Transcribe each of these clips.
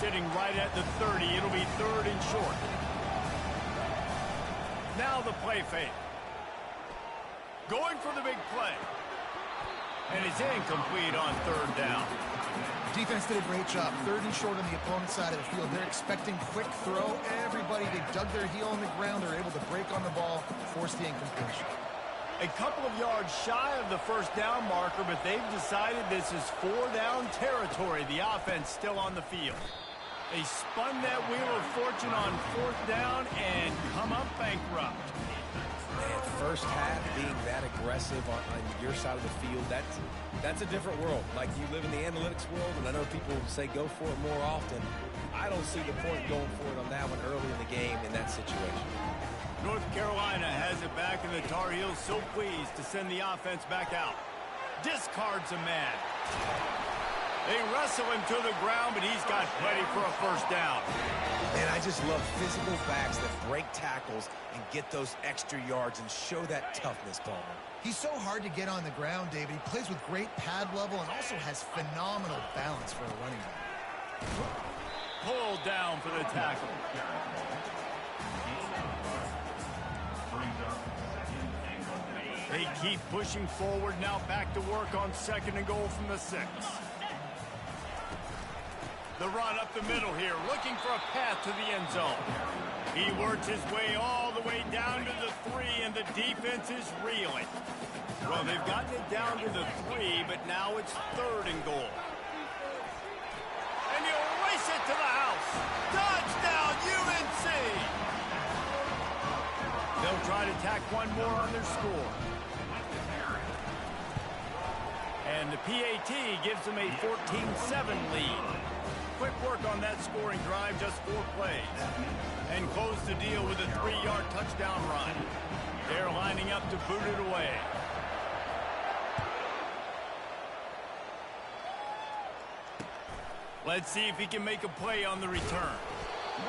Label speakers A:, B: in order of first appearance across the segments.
A: sitting right at the 30. It'll be 3rd and short. Now the play fake. Going for the big play. And it's incomplete on 3rd down.
B: Defense did a great job. 3rd and short on the opponent's side of the field. They're expecting quick throw. Everybody, they dug their heel on the ground. They're able to break on the ball, force the incompletion.
A: A couple of yards shy of the 1st down marker, but they've decided this is 4-down territory. The offense still on the field. They spun that wheel of fortune on 4th down and come up bankrupt.
C: Man, first half being that aggressive on your side of the field, that's a different world. Like, you live in the analytics world, and I know people say go for it more often. I don't see the point going for it on that one early in the game in that situation.
A: North Carolina has it back, and the Tar Heels so pleased to send the offense back out. Discards a man. They wrestle him to the ground, but he's got plenty for a 1st down.
C: Man, I just love physical backs that break tackles and get those extra yards and show that toughness, Palmer.
B: He's so hard to get on the ground, David. He plays with great pad level and also has phenomenal balance for a running back.
A: Pulled down for the tackle. They keep pushing forward, now back to work on 2nd and goal from the 6. The run up the middle here, looking for a path to the end zone. He works his way all the way down to the 3, and the defense is reeling. Well, they've gotten it down to the 3, but now it's 3rd and goal. And he'll race it to the house. Touchdown, UNC! They'll try to tack one more on their score. And the PAT gives them a 14-7 lead. Quick work on that scoring drive, just 4 plays. And close the deal with a 3-yard touchdown run. They're lining up to boot it away. Let's see if he can make a play on the return.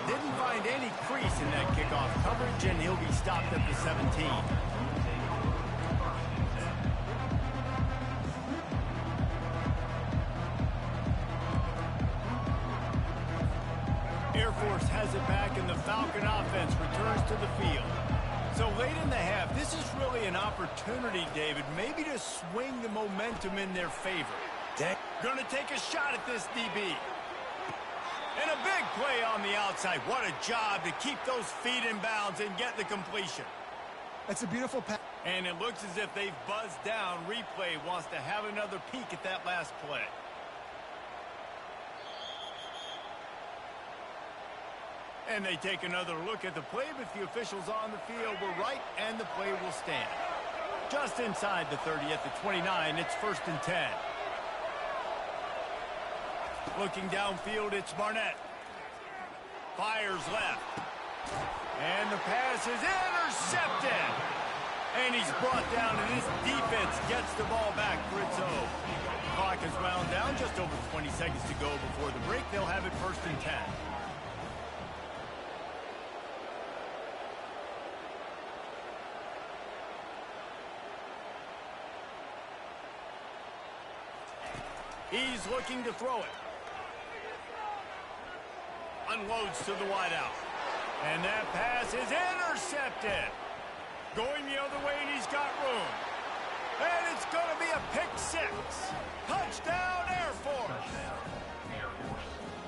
A: Didn't find any crease in that kickoff coverage, and he'll be stopped at the 17. Air Force has it back, and the Falcon offense returns to the field. So late in the half, this is really an opportunity, David, maybe to swing the momentum in their favor. Gonna take a shot at this DB. And a big play on the outside. What a job to keep those feet in bounds and get the completion.
B: That's a beautiful pass.
A: And it looks as if they've buzzed down. Replay wants to have another peek at that last play. And they take another look at the play, but the officials on the field were right, and the play will stand. Just inside the 30 at the 29, it's 1st and 10. Looking downfield, it's Barnett. Fires left. And the pass is intercepted. And he's brought down, and this defense gets the ball back for its own. Clock is wound down, just over 20 seconds to go before the break. They'll have it 1st and 10. He's looking to throw it. Unloads to the wideout. And that pass is intercepted. Going the other way, and he's got room. And it's going to be a pick 6. Touchdown, Air Force.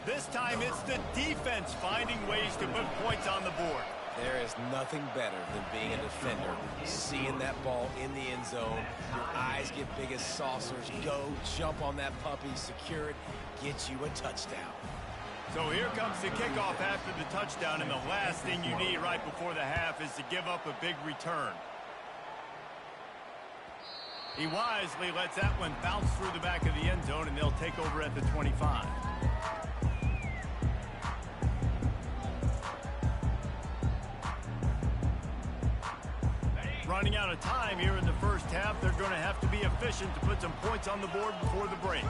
A: This time it's the defense finding ways to put points on the board.
C: There is nothing better than being a defender, seeing that ball in the end zone. Your eyes get big as saucers. Go, jump on that puppy, secure it, get you a touchdown.
A: So here comes the kickoff after the touchdown, and the last thing you need right before the half is to give up a big return. He wisely lets that one bounce through the back of the end zone, and they'll take over at the 25. Running out of time here in the first half, they're going to have to be efficient to put some points on the board before the break.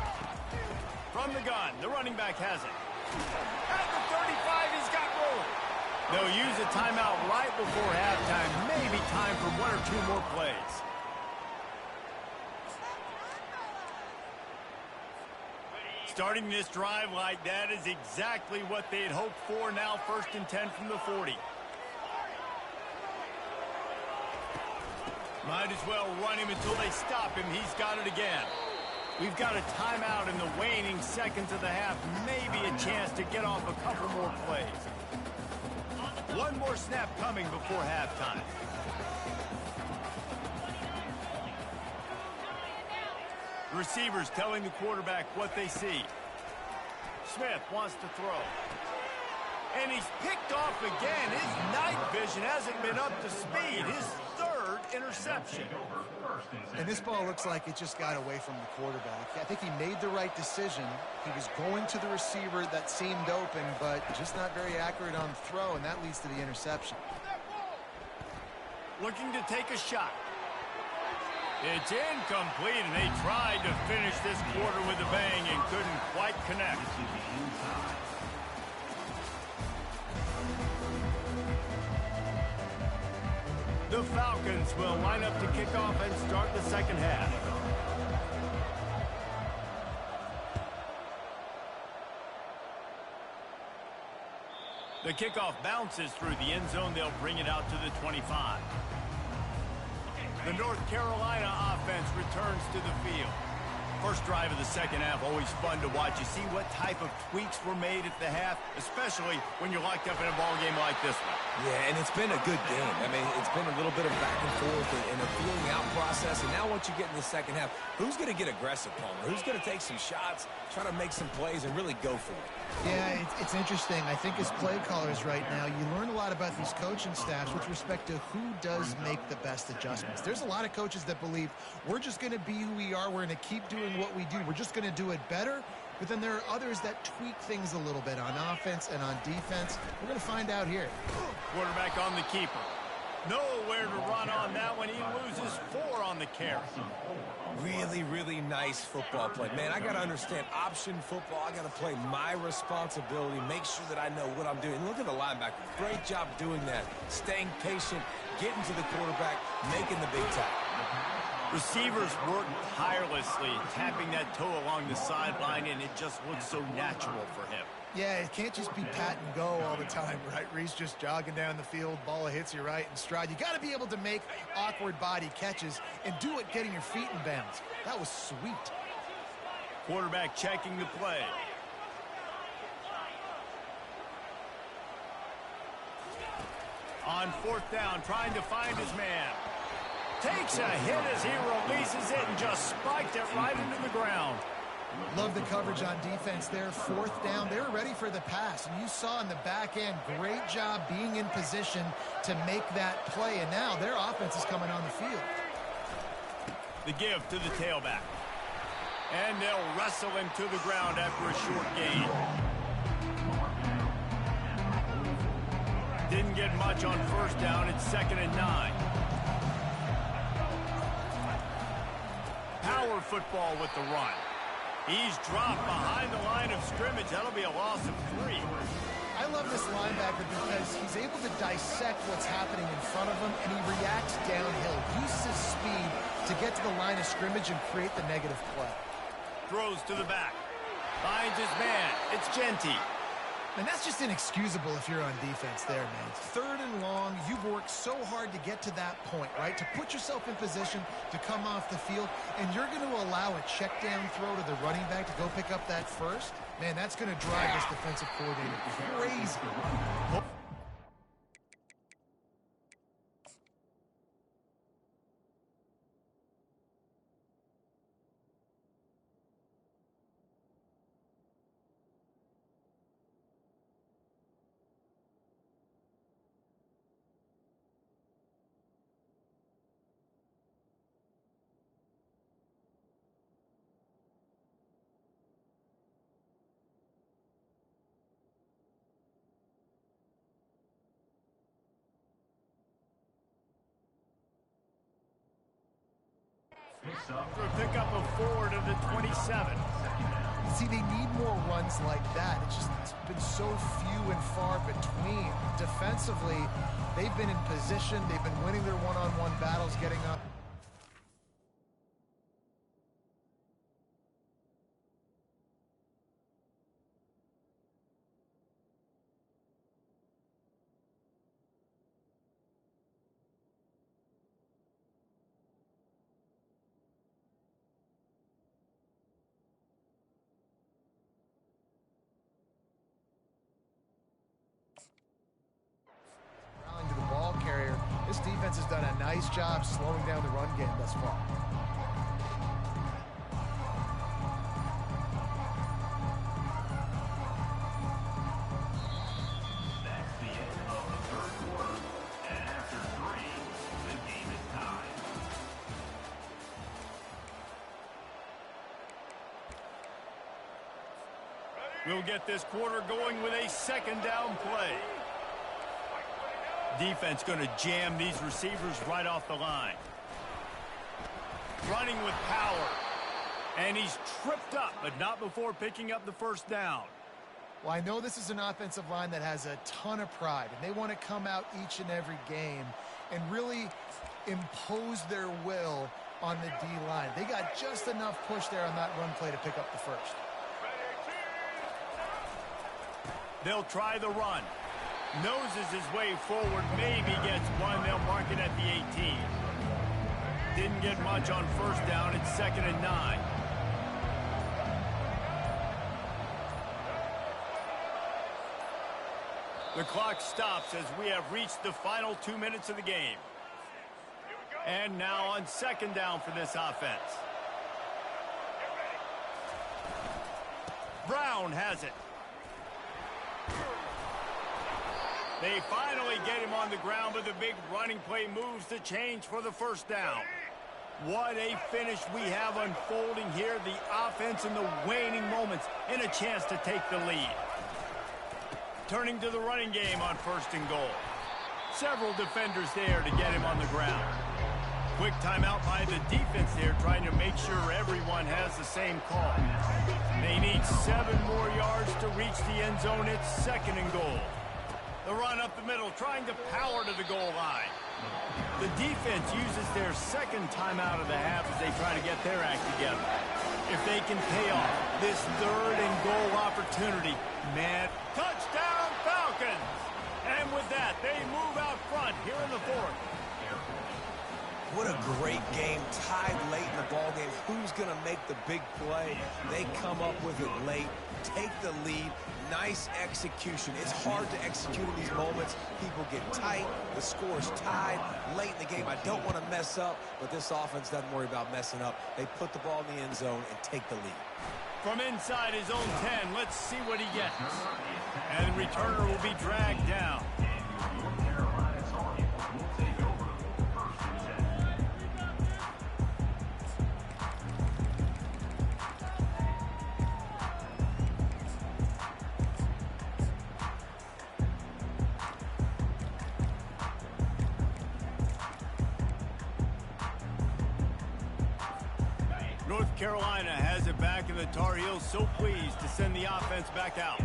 A: From the gun, the running back has it. At the 35, he's got room. They'll use a timeout right before halftime. Maybe time for 1 or 2 more plays. Starting this drive like that is exactly what they'd hoped for. Now 1st and 10 from the 40. Might as well run him until they stop him. He's got it again. We've got a timeout in the waning seconds of the half. Maybe a chance to get off a couple more plays. One more snap coming before halftime. Receivers telling the quarterback what they see. Smith wants to throw. And he's picked off again. His night vision hasn't been up to speed. His 3rd interception.
B: And this ball looks like it just got away from the quarterback. I think he made the right decision. He was going to the receiver that seemed open, but just not very accurate on the throw, and that leads to the interception.
A: Looking to take a shot. It's incomplete, and they tried to finish this quarter with a bang and couldn't quite connect. The Falcons will line up to kick off and start the second half. The kickoff bounces through the end zone. They'll bring it out to the 25. The North Carolina offense returns to the field. First drive of the second half, always fun to watch. You see what type of tweaks were made at the half, especially when you're locked up in a ball game like this one.
C: Yeah, and it's been a good game. I mean, it's been a little bit of back and forth and a feeling out process. And now once you get in the second half, who's going to get aggressive, Palmer? Who's going to take some shots, try to make some plays, and really go for it?
B: Yeah, it's interesting. I think as play callers right now, you learn a lot about these coaching staffs with respect to who does make the best adjustments. There's a lot of coaches that believe we're just going to be who we are. We're going to keep doing what we do. We're just going to do it better. But then there are others that tweak things a little bit on offense and on defense. We're going to find out here.
A: Quarterback on the keeper. Nowhere to run on that one. He loses 4 on the carry.
C: Really, really nice football play. Man, I got to understand option football. I got to play my responsibility, make sure that I know what I'm doing. Look at the linebacker. Great job doing that. Staying patient, getting to the quarterback, making the big tackle.
A: Receivers work tirelessly, tapping that toe along the sideline, and it just looks so natural for him.
B: Yeah, it can't just be pat and go all the time, right? Reese just jogging down the field, ball hits you right in stride. You got to be able to make awkward body catches and do it getting your feet in bounds. That was sweet.
A: Quarterback checking the play. On 4th down, trying to find his man. Takes a hit as he releases it and just spiked it right into the ground.
B: Love the coverage on defense there. 4th down. They were ready for the pass. And you saw in the back end, great job being in position to make that play. And now their offense is coming on the field.
A: The give to the tailback. And they'll wrestle him to the ground after a short gain. Didn't get much on 1st down. It's 2nd and 9. Power football with the run. He's dropped behind the line of scrimmage. That'll be a loss of 3.
B: I love this linebacker because he's able to dissect what's happening in front of him, and he reacts downhill, uses his speed to get to the line of scrimmage and create the negative play.
A: Throws to the back. Finds his man. It's Genty.
B: And that's just inexcusable if you're on defense there, man. 3rd and long, you've worked so hard to get to that point, right? To put yourself in position to come off the field, and you're going to allow a check down throw to the running back to go pick up that first? Man, that's going to drive this defensive coordinator crazy.
A: For a pickup of 4 to the 27.
B: See, they need more runs like that. It's been so few and far between. Defensively, they've been in position. They've been winning their one-on-one battles, getting up. defense has done a nice job slowing down the run game thus far.
A: We'll get this quarter going with a second down play. Defense going to jam these receivers right off the line. Running with power. And he's tripped up, but not before picking up the first down.
B: Well, I know this is an offensive line that has a ton of pride, and they want to come out each and every game and really impose their will on the D-line. They got just enough push there on that run play to pick up the first.
A: They'll try the run. Noses his way forward, maybe gets one. They'll mark it at the 18. Didn't get much on first down. It's 2nd and 9. The clock stops as we have reached the final 2 minutes of the game. And now on second down for this offense. Brown has it. They finally get him on the ground, but the big running play moves the change for the first down. What a finish we have unfolding here. The offense in the waning moments and a chance to take the lead. Turning to the running game on 1st and goal. Several defenders there to get him on the ground. Quick timeout by the defense there, trying to make sure everyone has the same call. They need 7 more yards to reach the end zone. It's 2nd and goal. The run up the middle, trying to power to the goal line. The defense uses their second timeout of the half as they try to get their act together. If they can pay off this 3rd and goal opportunity, man, touchdown Falcons! And with that, they move out front here in the 4th.
C: What a great game, tied late in the ball game. Who's going to make the big play? They come up with it late, take the lead. Nice execution. It's hard to execute in these moments. People get tight. The score's tied late in the game. I don't want to mess up, but this offense doesn't worry about messing up. They put the ball in the end zone and take the lead.
A: From inside his own 10, let's see what he gets. And the returner will be dragged down. North Carolina has it back, and the Tar Heels so pleased to send the offense back out.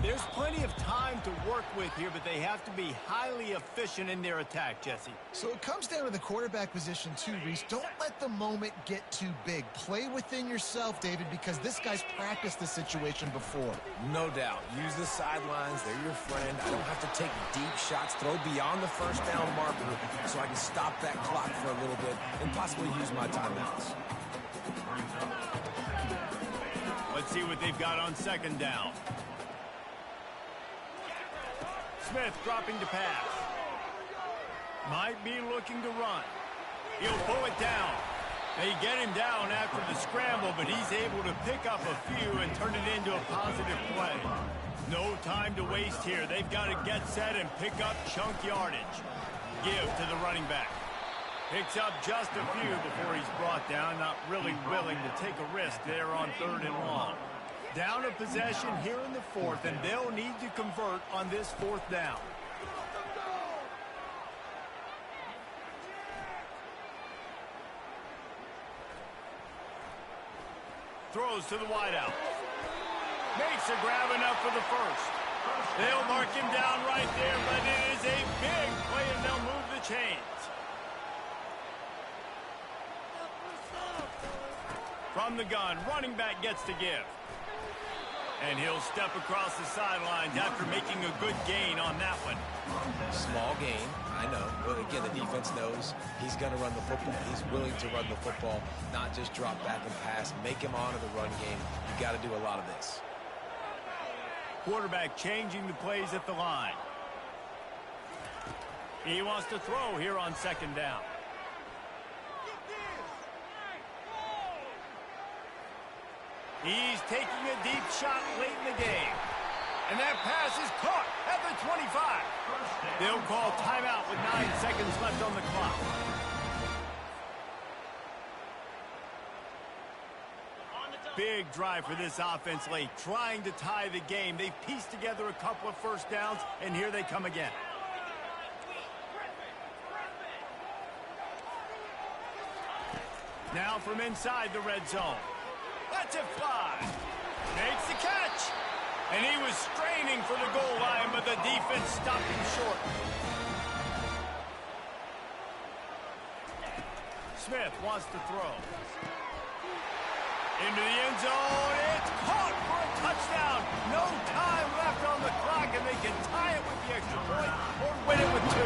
A: There's plenty of time to work with here, but they have to be highly efficient in their attack, Jesse.
B: So it comes down to the quarterback position too, Reese. Don't let the moment get too big. Play within yourself, David, because this guy's practiced this situation before.
C: No doubt. Use the sidelines. They're your friend. I don't have to take deep shots, throw beyond the first down marker so I can stop that clock for a little bit and possibly use my timeouts.
A: Let's see what they've got on second down. Smith dropping to pass. Might be looking to run. He'll pull it down. They get him down after the scramble, but he's able to pick up a few and turn it into a positive play. No time to waste here. They've got to get set and pick up chunk yardage. Give to the running back. Picks up just a few before he's brought down. Not really willing to take a risk there on 3rd and long. Down a possession here in the 4th, and they'll need to convert on this 4th down. Throws to the wideout. Makes a grab enough for the first. They'll mark him down right there, but it is a big play, and they'll move the chains. From the gun, running back gets to give. And he'll step across the sidelines after making a good gain on that one.
C: Small gain, I know. But again, the defense knows he's going to run the football. He's willing to run the football, not just drop back and pass. Make him honor the run game. You got to do a lot of this.
A: Quarterback changing the plays at the line. He wants to throw here on second down. He's taking a deep shot late in the game. And that pass is caught at the 25. They'll call timeout with 9 seconds left on the clock. Big drive for this offense late, trying to tie the game. They've pieced together a couple of first downs, and here they come again. Now from inside the red zone. Lets it fly. Makes the catch. And he was straining for the goal line, but the defense stopped him short. Smith wants to throw. Into the end zone. It's caught for a touchdown. No time left on the clock, and they can tie it with the extra point or win it with 2.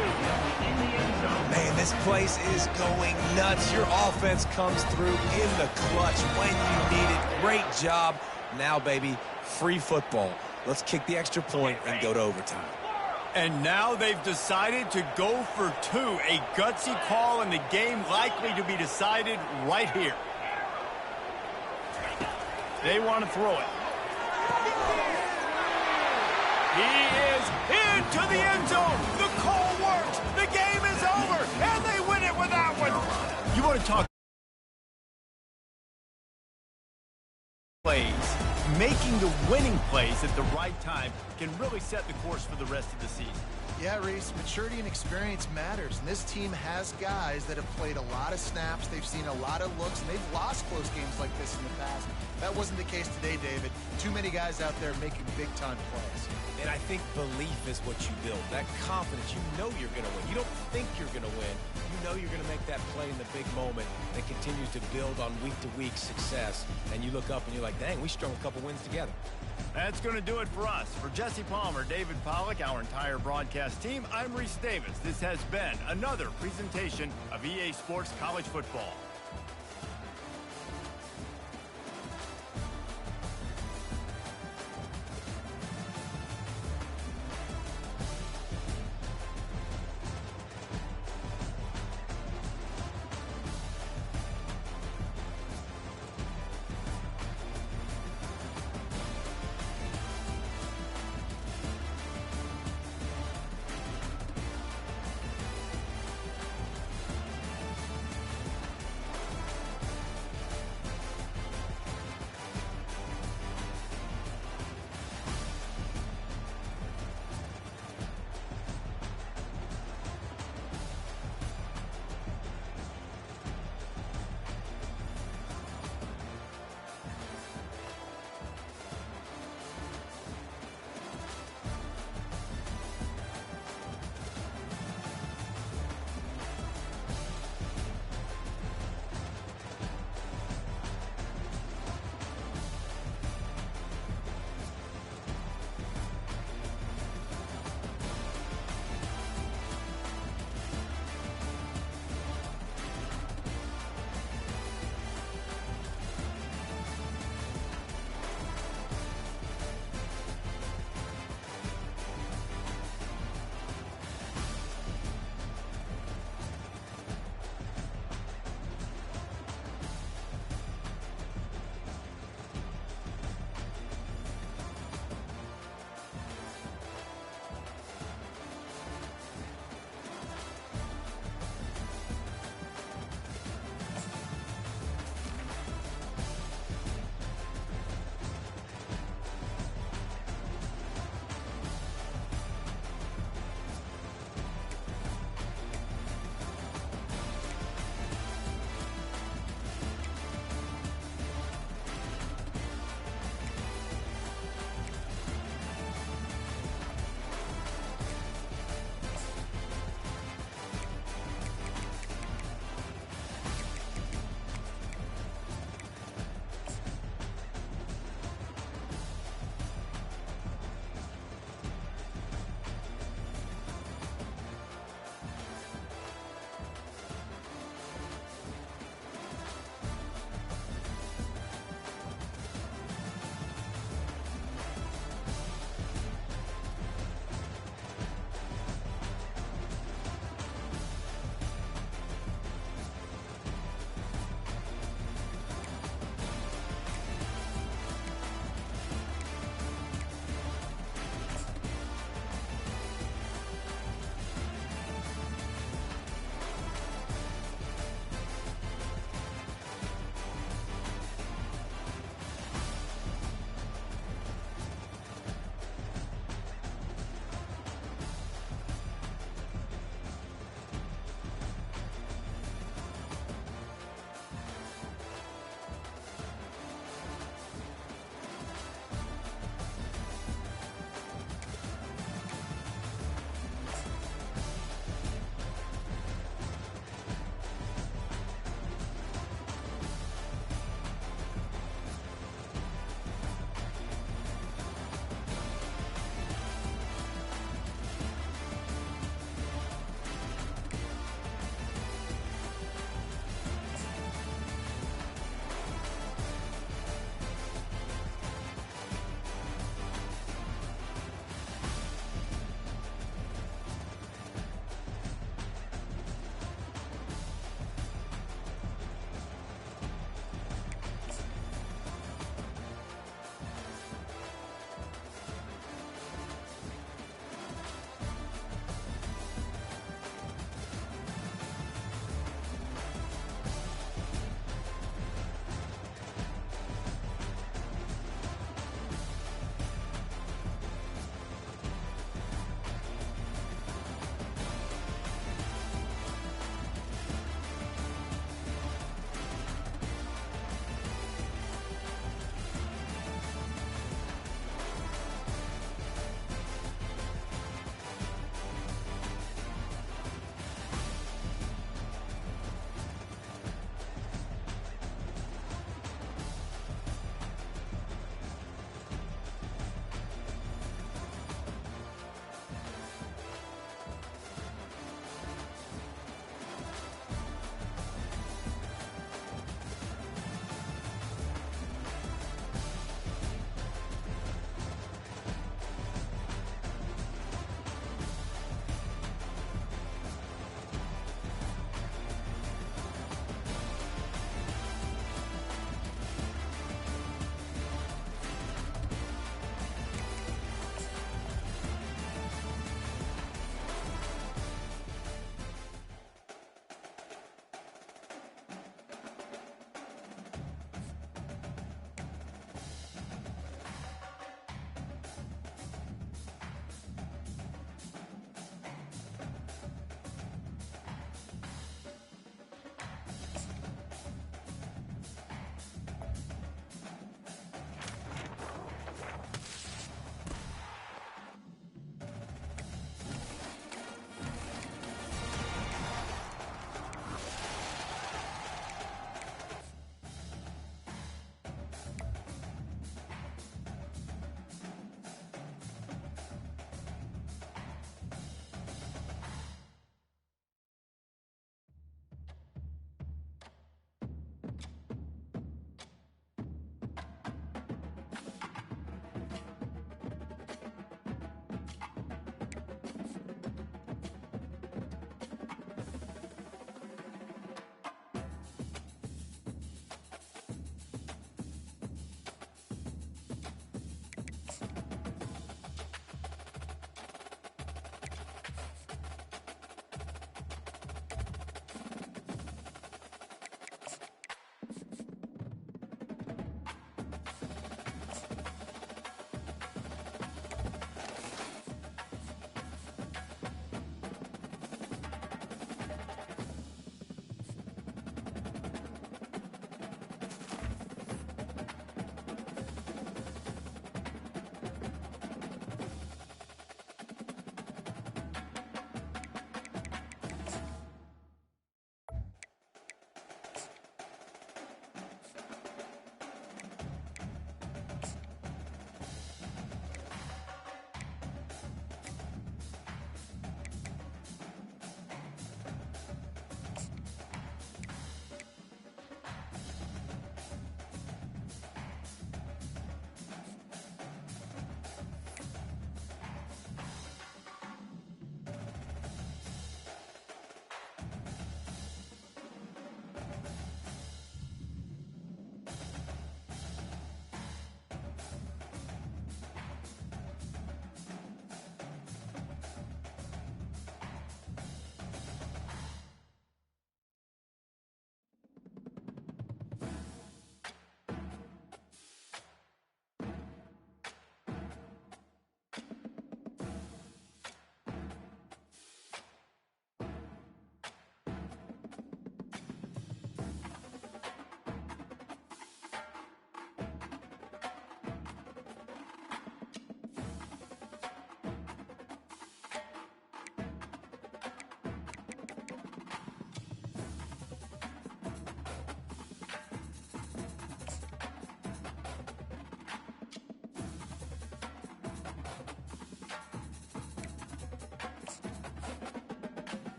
C: Man, this place is going nuts. Your offense comes through in the clutch when you need it. Great job. Now, baby, free football. Let's kick the extra point and go to overtime.
A: And now they've decided to go for 2. A gutsy call, and the game likely to be decided right here. They want to throw it. He is into the end zone. The call works. The game is over, and they win it with that one. You want to talk plays. Making the winning plays at the right time can really set the course for the rest of the season.
B: Yeah, Reese, maturity and experience matters, and this team has guys that have played a lot of snaps, they've seen a lot of looks, and they've lost close games like this in the past. That wasn't the case today, David. Too many guys out there making big-time plays.
C: And I think belief is what you build. That confidence, you know you're going to win. You don't think you're going to win. You know you're going to make that play in the big moment that continues to build on week-to-week success. And you look up and you're like, dang, we strung a couple wins together.
A: That's going to do it for us. For Jesse Palmer, David Pollack, our entire broadcast team, I'm Reese Davis. This has been another presentation of EA Sports College Football.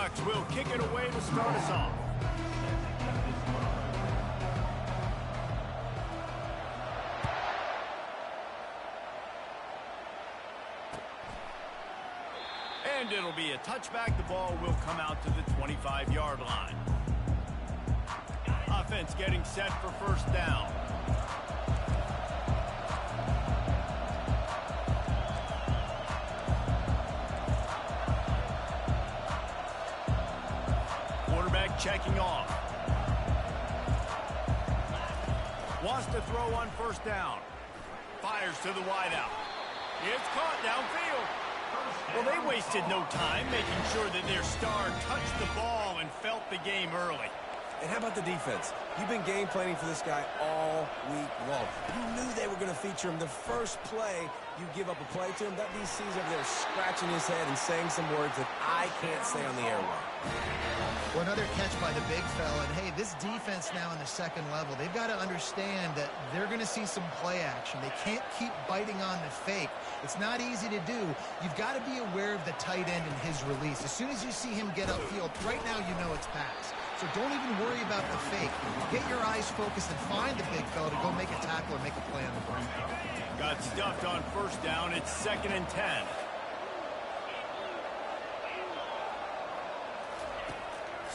A: Ducks will kick it away to start us off. And it'll be a touchback. The ball will come out to the 25-yard line. Offense getting set for first down. Quarterback checking off. Wants to throw on first down. Fires to the wideout. It's caught downfield. Well, they wasted no time making sure that their star touched the ball and felt the game early.
C: And how about the defense? You've been game planning for this guy all week long. You knew they were going to feature him. The first play, you give up a play to him. That DC's over there scratching his head and saying some words that I can't say on the airway.
B: Well, another catch by the big fella. And, hey, this defense now in the second level, they've got to understand that they're going to see some play action. They can't keep biting on the fake. It's not easy to do. You've got to be aware of the tight end and his release. As soon as you see him get upfield, right now you know it's pass. So don't even worry about the fake. Get your eyes focused and find the big fella to go make a tackle or make a play on the ground.
A: Got stuffed on first down. It's 2nd and 10.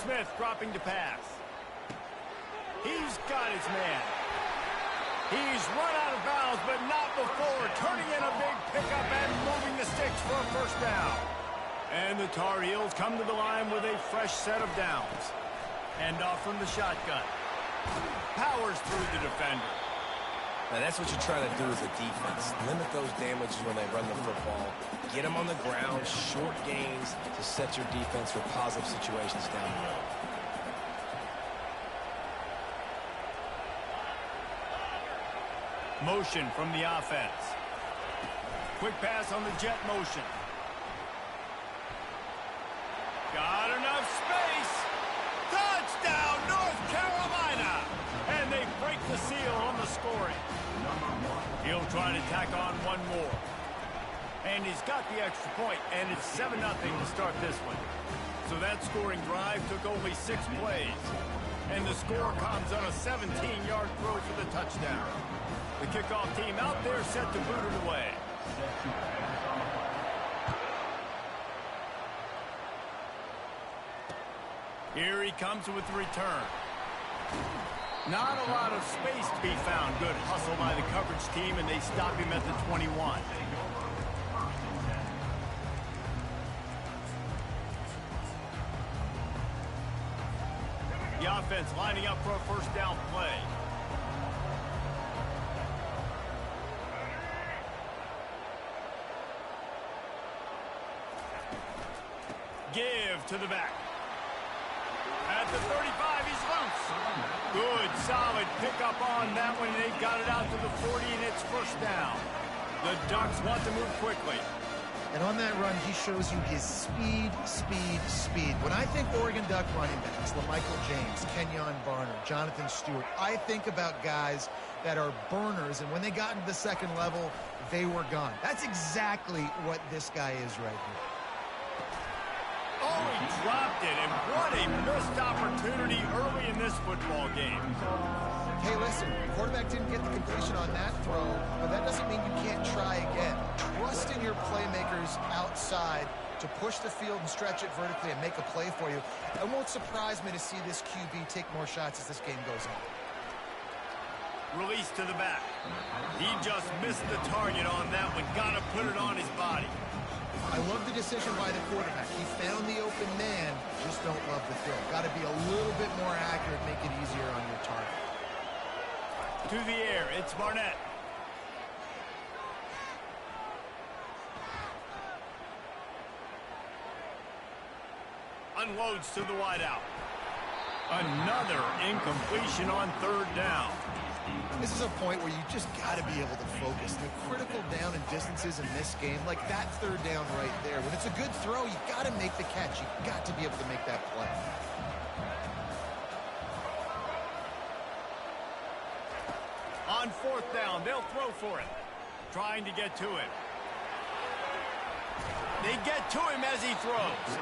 A: Smith dropping to pass. He's got his man. He's run out of bounds, but not before. Turning in a big pickup and moving the sticks for a first down. And the Tar Heels come to the line with a fresh set of downs. Hand off from the shotgun. Powers through the defender.
C: Now, that's what you're trying to do as a defense. Limit those damages when they run the football. Get them on the ground, short gains to set your defense for positive situations down the road.
A: Motion from the offense. Quick pass on the jet motion. Got enough space. Touchdown, North Carolina! And they break the seal on the scoring. He'll try to tack on one more. And he's got the extra point, and it's 7-0 to start this one. So that scoring drive took only 6 plays. And the score comes on a 17-yard throw for the touchdown. The kickoff team out there set to boot it away. Here he comes with the return. Not a lot of space to be found. Good hustle by the coverage team, and they stop him at the 21. The offense lining up for a first down play. Give to the back. At the 35, he's loose. Good, solid pickup on that one. They've got it out to the 40, and it's first down. The Ducks want to move quickly.
B: And on that run, he shows you his speed, speed, speed. When I think Oregon Duck running backs, LaMichael James, Kenyon Barner, Jonathan Stewart, I think about guys that are burners, and when they got into the second level, they were gone. That's exactly what this guy is right here.
A: Oh, he dropped it, and what a missed opportunity early in this football game.
B: Hey, listen, the quarterback didn't get the completion on that throw, but that doesn't mean you can't try again. Trust in your playmakers outside to push the field and stretch it vertically and make a play for you. It won't surprise me to see this QB take more shots as this game goes on.
A: Release to the back. He just missed the target on that one. Got to put it on his body.
B: I love the decision by the quarterback. He found the open man, just don't love the throw. Got to be a little bit more accurate, make it easier on your target.
A: To the air, it's Barnett. Unloads to the wideout. Another incompletion on third down.
B: This is a point where you just got to be able to focus. The critical down and distances in this game, like that third down right there. When it's a good throw, you got to make the catch. You got to be able to make that play.
A: On fourth down, they'll throw for it. Trying to get to it. They get to him as he throws.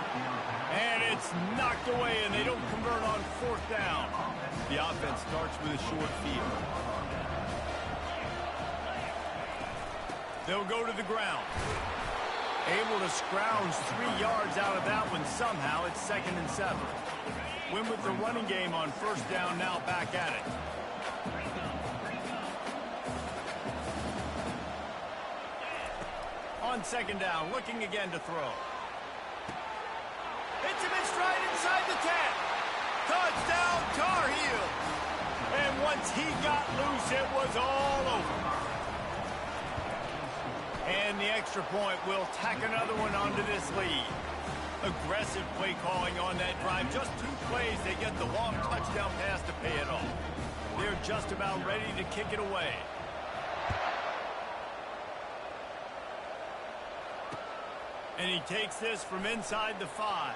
A: And it's knocked away, and they don't convert on fourth down. The offense starts with a short field. They'll go to the ground. Able to scrounge 3 yards out of that one somehow. It's 2nd and 7. Win with the running game on first down, now back at it. On 2nd down, looking again to throw. Hits him in stride inside the 10. Touchdown, Tar Heel. And once he got loose, it was all over. And the extra point will tack another one onto this lead. Aggressive play calling on that drive. Just 2 plays, they get the long touchdown pass to pay it off. They're just about ready to kick it away. And he takes this from inside the 5.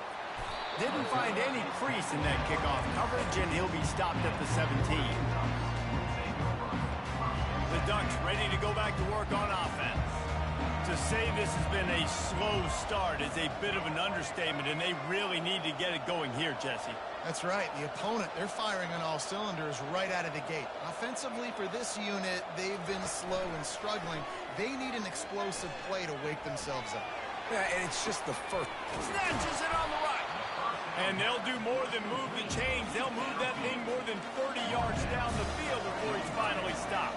A: Didn't find any crease in that kickoff coverage, and he'll be stopped at the 17. The Ducks ready to go back to work on offense. To say this has been a slow start is a bit of an understatement, and they really need to get it going here, Jesse.
B: That's right. The opponent, they're firing on all cylinders right out of the gate. Offensively, for this unit, they've been slow and struggling. They need an explosive play to wake themselves up.
C: Yeah, and it's just the first.
A: Snatches it on the right. And they'll do more than move the chains. They'll move that thing more than 30 yards down the field before he's finally stopped.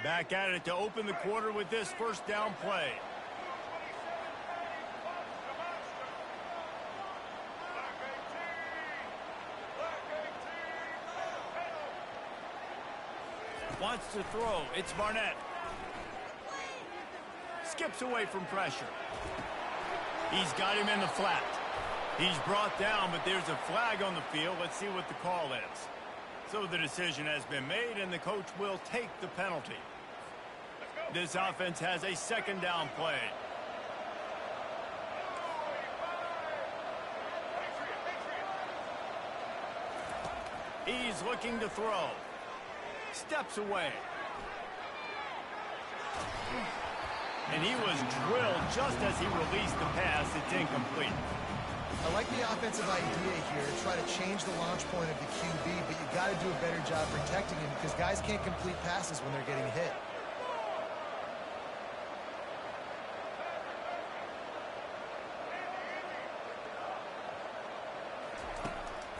A: Back at it to open the quarter with this first down play. Wants to throw. It's Barnett. Skips away from pressure. He's got him in the flat. He's brought down, but there's a flag on the field. Let's see what the call is. So the decision has been made, and the coach will take the penalty. This offense has a second down play. He's looking to throw. Steps away. And he was drilled just as he released the pass. It's incomplete.
B: I like the offensive idea here to try to change the launch point of the QB, but you got to do a better job protecting him because guys can't complete passes when they're getting hit.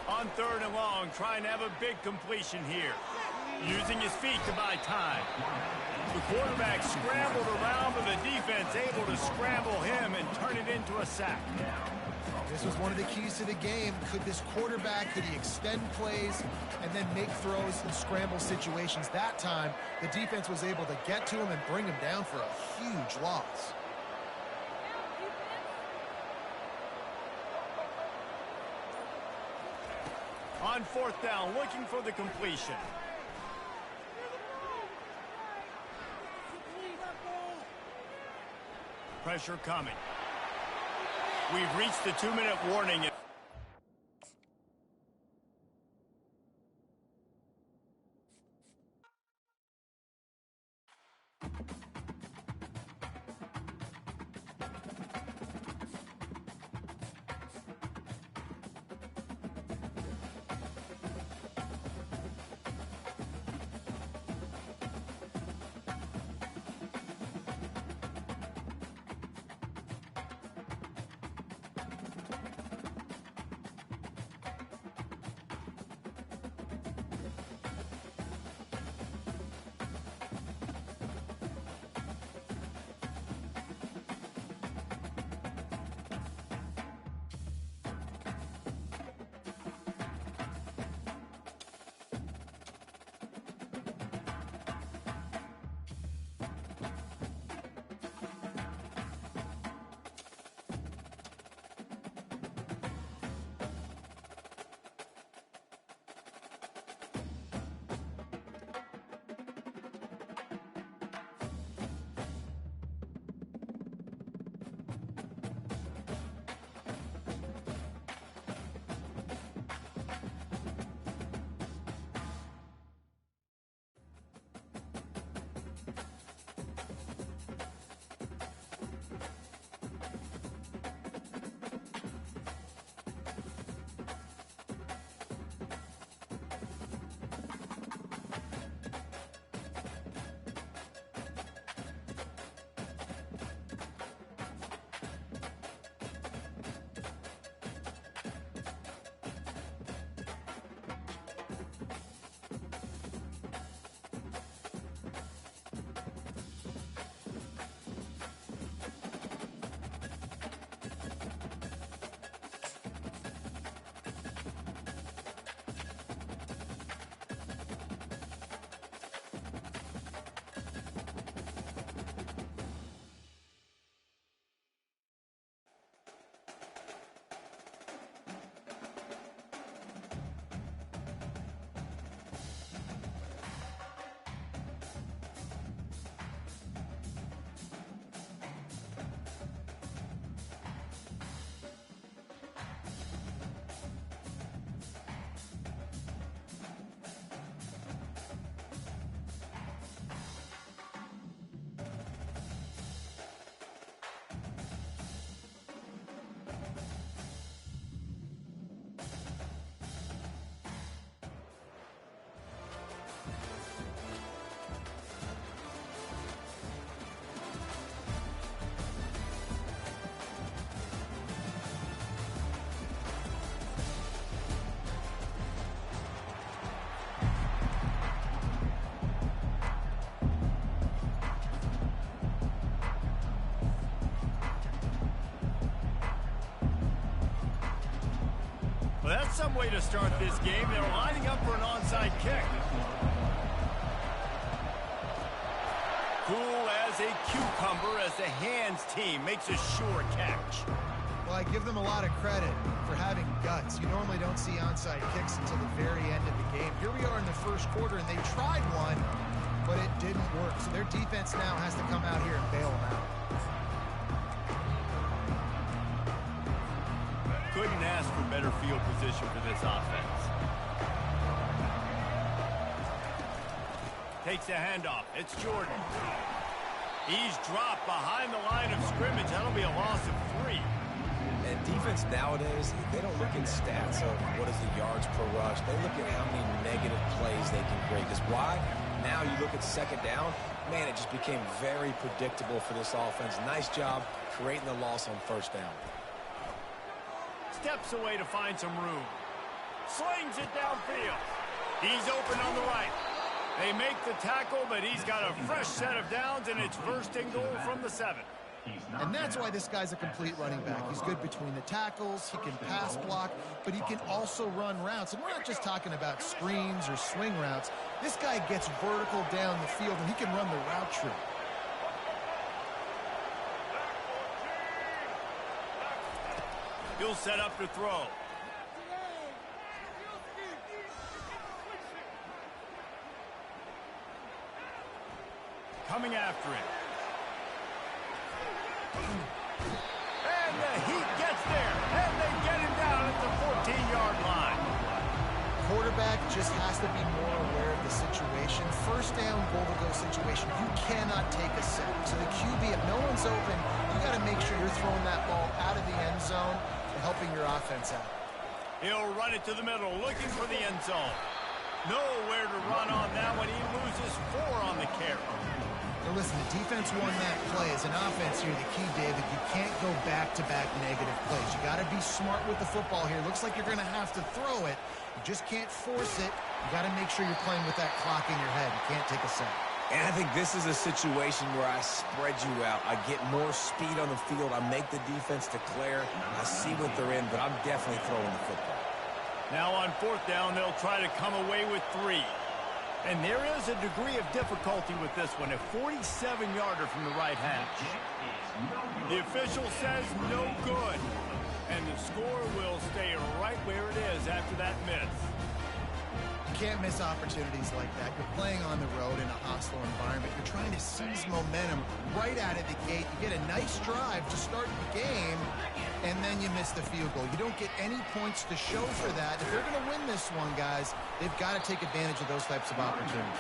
A: On 3rd and long, trying to have a big completion here. Using his feet to buy time. The quarterback scrambled around, but the defense able to scramble him and turn it into a sack.
B: This was one of the keys to the game. Could this quarterback, could he extend plays and then make throws in scramble situations? That time, the defense was able to get to him and bring him down for a huge loss.
A: On 4th down, looking for the completion. Pressure coming. We've reached the 2-minute warning. Well, that's some way to start this game. They're lining up for an onside kick. Cool as a cucumber as the hands team makes a sure catch.
B: Well, I give them a lot of credit for having guts. You normally don't see onside kicks until the very end of the game. Here we are in the first quarter, and they tried one, but it didn't work. So their defense now has to come out here and bail them out.
A: Couldn't ask for better field position for this offense. Takes a handoff. It's Jordan. He's dropped behind the line of scrimmage. That'll be a loss of 3.
C: And defense nowadays, they don't look at stats of what is the yards per rush. They look at how many negative plays they can create. Because why? Now you look at second down, man, it just became very predictable for this offense. Nice job creating the loss on first down.
A: Steps away to find some room. Slings it downfield. He's open on the right. They make the tackle, but he's got a fresh set of downs, and it's first and goal from the 7.
B: And that's why this guy's a complete running back. He's good between the tackles, he can pass block, but he can also run routes. And we're not just talking about screens or swing routes. This guy gets vertical down the field, and he can run the route tree.
A: He'll set up to throw. Coming after it. And the Heat gets there. And they get him down at the 14-yard line.
B: Quarterback just has to be more aware of the situation. First down, goal-to-go situation. You cannot take a sack. So the QB, if no one's open, you got to make sure you're throwing that ball out of the end zone and helping your offense out.
A: He'll run it to the middle, looking for the end zone. Nowhere to run on that one. He loses 4 on the carry.
B: Now listen, the defense won that play. As an offense here, the key, David, you can't go back-to-back negative plays. You got to be smart with the football here. Looks like you're going to have to throw it. You just can't force it. You got to make sure you're playing with that clock in your head. You can't take a sack.
C: And I think this is a situation where I spread you out. I get more speed on the field. I make the defense declare. I see what they're in, but I'm definitely throwing the football.
A: Now on 4th down, they'll try to come away with 3. And there is a degree of difficulty with this one, a 47-yarder from the right hash. The official says no good. And the score will stay right where it is after that miss.
B: You can't miss opportunities like that. You're playing on the road in a hostile environment. You're trying to seize momentum right out of the gate. You get a nice drive to start the game, and then you miss the field goal. You don't get any points to show for that. If they're going to win this one, guys, they've got to take advantage of those types of opportunities.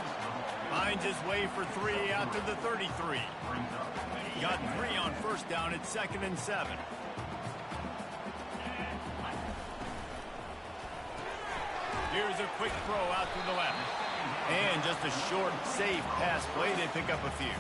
A: Finds his way for 3 out to the 33. Got 3 on 1st down. It's 2nd and 7. Here's a quick throw out to the left. And just a short, safe pass play. They pick up a few.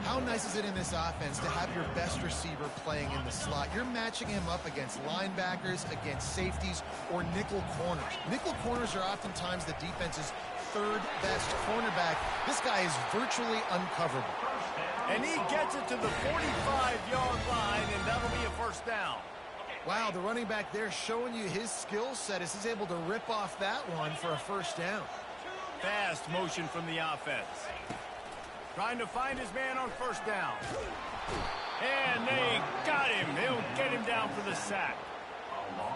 B: How nice is it in this offense to have your best receiver playing in the slot? You're matching him up against linebackers, against safeties, or nickel corners. Nickel corners are oftentimes the defense's 3rd best cornerback. This guy is virtually uncoverable.
A: And he gets it to the 45-yard line, and that'll be a 1st down.
B: Wow, the running back there showing you his skill set as he's able to rip off that one for a 1st down.
A: Fast motion from the offense. Trying to find his man on 1st down. And they got him. They'll get him down for the sack.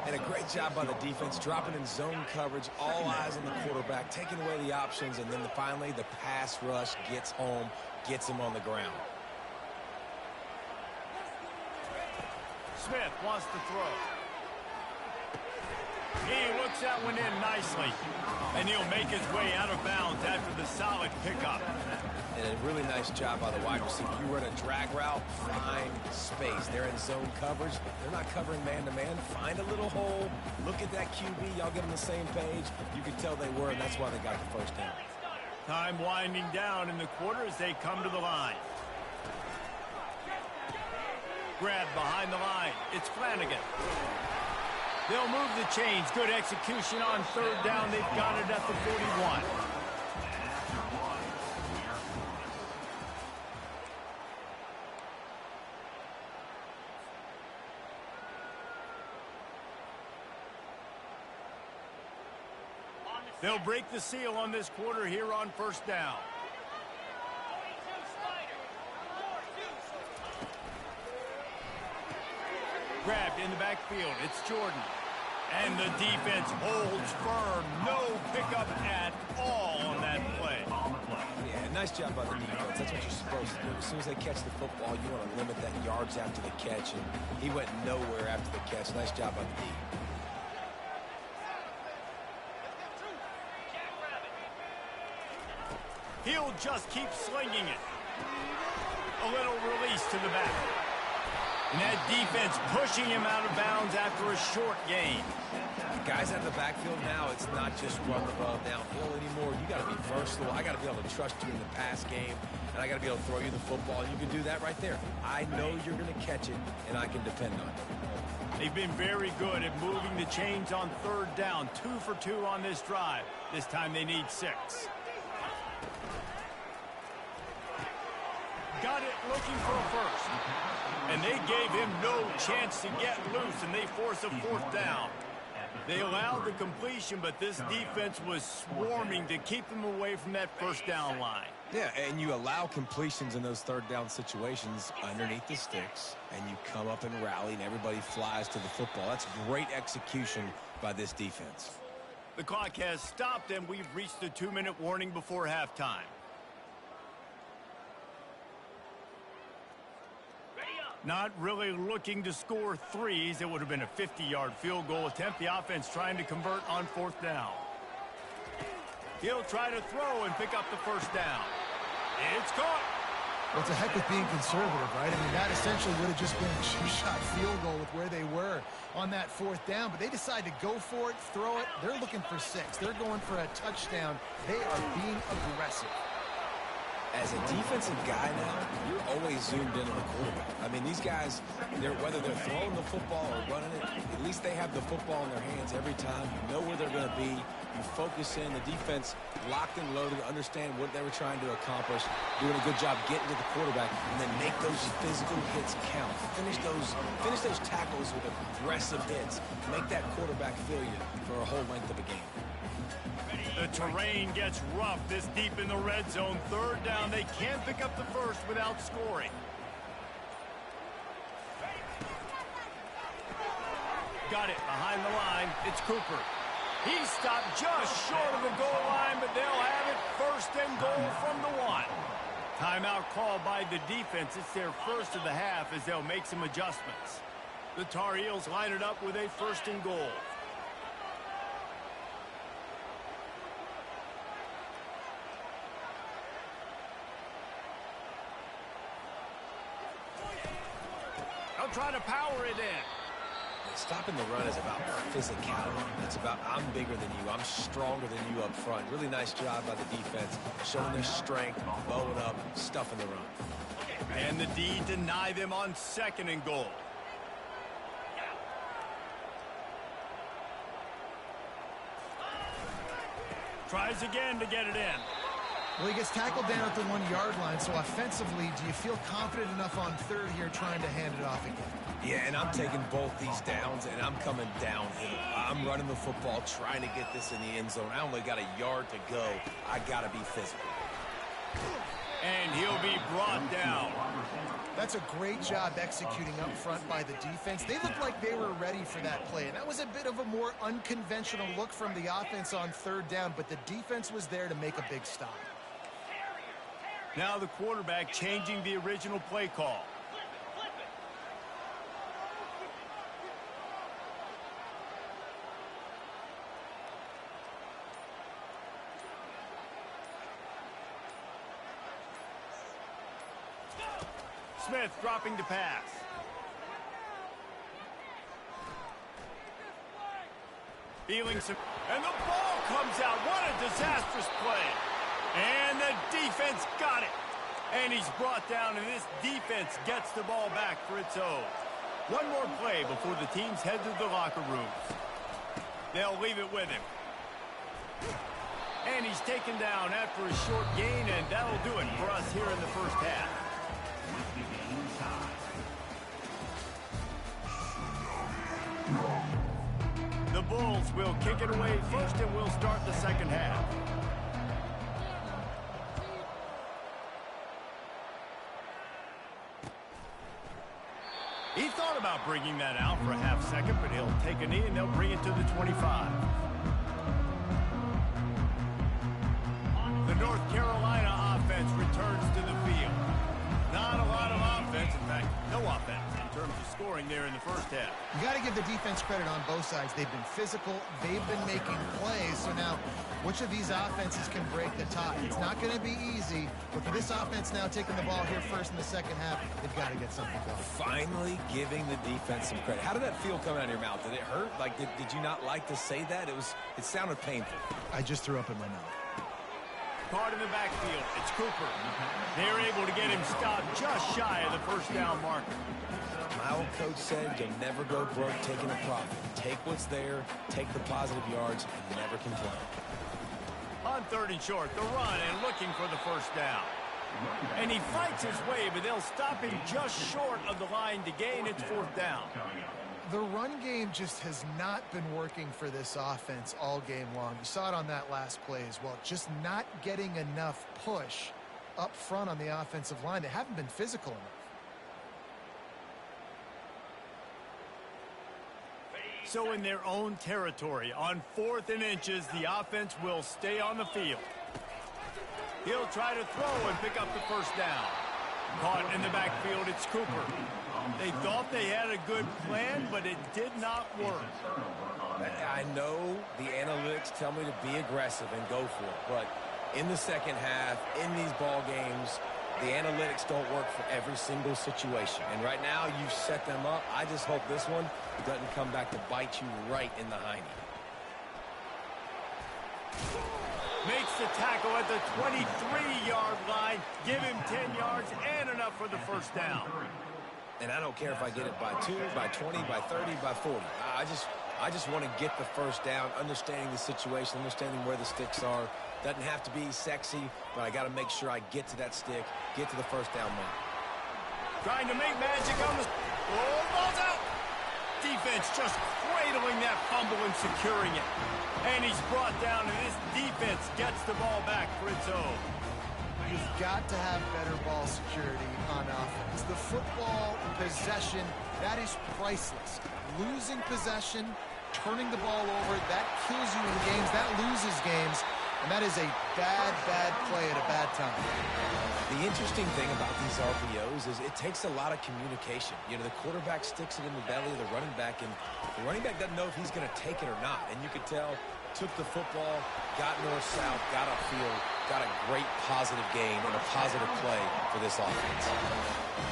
C: And a great job by the defense, dropping in zone coverage, all eyes on the quarterback, taking away the options, and then finally the pass rush gets home, gets him on the ground.
A: Smith wants to throw. He looks that one in nicely. And he'll make his way out of bounds after the solid pickup.
C: And a really nice job by the wide receiver. You run a drag route, find space. They're in zone coverage. They're not covering man-to-man. Find a little hole. Look at that QB. Y'all get on the same page. You could tell they were, and that's why they got the 1st down.
A: Time winding down in the quarter as they come to the line. Grab behind the line. It's Flanagan. They'll move the chains. Good execution on 3rd down. They've got it at the 41. They'll break the seal on this quarter here on first down. Grabbed in the backfield. It's Jordan. And the defense holds firm. No pickup at all on that play.
C: Yeah, nice job by the defense. That's what you're supposed to do. As soon as they catch the football, you want to limit that yards after the catch. And he went nowhere after the catch. Nice job by the D.
A: He'll just keep slinging it. A little release to the back. And that defense pushing him out of bounds after a short gain.
C: The guys out of the backfield now, it's not just run the ball downhill anymore. You got to be versatile. I got to be able to trust you in the pass game, and I got to be able to throw you the football, and you can do that right there. I know you're going to catch it, and I can depend on it.
A: They've been very good at moving the chains on third down. 2 for 2 on this drive. This time they need 6. Got it looking for a first. And they gave him no chance to get loose, and they force a 4th down. They allowed the completion, but this defense was swarming to keep them away from that first down line.
C: Yeah, and you allow completions in those third down situations underneath the sticks, and you come up and rally, and everybody flies to the football. That's great execution by this defense.
A: The clock has stopped, and we've reached the 2-minute warning before halftime. Not really looking to score threes. It would have been a 50-yard field goal attempt. The offense trying to convert on 4th down. He'll try to throw and pick up the first down. It's caught.
B: Well, it's a heck of being conservative, right? I mean, that essentially would have just been a 2-shot field goal with where they were on that 4th down. But they decide to go for it, throw it. They're looking for 6. They're going for a touchdown. They are being aggressive.
C: As a defensive guy now, you're always zoomed into the quarterback. I mean, these guys, whether they're throwing the football or running it, at least they have the football in their hands every time. You know where they're going to be. You focus in. The defense locked and loaded, understand what they were trying to accomplish, doing a good job getting to the quarterback, and then make those physical hits count. Finish those tackles with aggressive hits. Make that quarterback feel you for a whole length of a game.
A: The terrain gets rough this deep in the red zone. 3rd down. They can't pick up the first without scoring. Got it behind the line. It's Cooper. He stopped just short of the goal line, but they'll have it 1st and goal from the 1. Timeout called by the defense. It's their first of the half as they'll make some adjustments. The Tar Heels line it up with a 1st and goal. Try to power it in.
C: Stopping the run is about physicality. It's about I'm bigger than you. I'm stronger than you up front. Really nice job by the defense, showing their strength, blowing up, stuffing the run.
A: And the D deny them on 2nd and goal. Tries again to get it in.
B: Well, he gets tackled down at the 1-yard line, so offensively, do you feel confident enough on 3rd here trying to hand it off again?
C: Yeah, and I'm taking both these downs, and I'm coming downhill. I'm running the football, trying to get this in the end zone. I only got a yard to go. I got to be physical.
A: And he'll be brought down.
B: That's a great job executing up front by the defense. They looked like they were ready for that play, and that was a bit of a more unconventional look from the offense on 3rd down, but the defense was there to make a big stop.
A: Now the quarterback changing the original play call. Smith dropping to pass. Feeling some, and the ball comes out. What a disastrous play. And the defense got it. And he's brought down, and this defense gets the ball back for its own. One more play before the teams head to the locker rooms. They'll leave it with him. And he's taken down after a short gain, and that'll do it for us here in the first half. The Bulls will kick it away first, and we'll start the second half. He thought about bringing that out for a half second, but he'll take a knee, and they'll bring it to the 25. The North Carolina offense returns to the field. Not a lot of offense, in fact, no offense in terms of scoring there in the first half.
B: You got to give the defense credit on both sides. They've been physical. They've been making plays. So now, which of these offenses can break the tie? It's not going to be easy, but for this offense now taking the ball here first in the second half, they've got to get something going.
C: Finally giving the defense some credit. How did that feel coming out of your mouth? Did it hurt? Like, did you not like to say that? It sounded painful.
B: I just threw up in my mouth.
A: Caught in the backfield. It's Cooper. They're able to get him stopped just shy of the first down marker.
C: My old coach said you'll never go broke taking a profit. Take what's there, take the positive yards, and never complain.
A: On 3rd and short, the run and looking for the first down. And he fights his way, but they'll stop him just short of the line to gain. It's 4th down.
B: The run game just has not been working for this offense all game long. You saw it on that last play as well. Just not getting enough push up front on the offensive line. They haven't been physical enough.
A: So in their own territory, on 4th and inches, the offense will stay on the field. He'll try to throw and pick up the first down. Caught in the backfield, it's Cooper. They thought they had a good plan, but it did not work.
C: I know the analytics tell me to be aggressive and go for it, but in the second half, in these ball games, the analytics don't work for every single situation. And right now, you've set them up. I just hope this one doesn't come back to bite you right in the hiney.
A: Makes the tackle at the 23-yard line. Give him 10 yards and enough for the first down.
C: And I don't care if I get it by 2, by 20, by 30, by 40. I just want to get the first down, understanding the situation, understanding where the sticks are. Doesn't have to be sexy, but I got to make sure I get to that stick, get to the first down mark.
A: Trying to make magic on the... Oh, ball's out! Defense just cradling that fumble and securing it. And he's brought down, and this defense gets the ball back for its own.
B: You've got to have better ball security on offense. The football possession, that is priceless. Losing possession, turning the ball over, that kills you in games, that loses games, and that is a bad, bad play at a bad time.
C: The interesting thing about these RPOs is it takes a lot of communication. You know, the quarterback sticks it in the belly of the running back, and the running back doesn't know if he's going to take it or not. And you could tell, took the football, got north-south, got upfield, got a great positive gain and a positive play for this offense.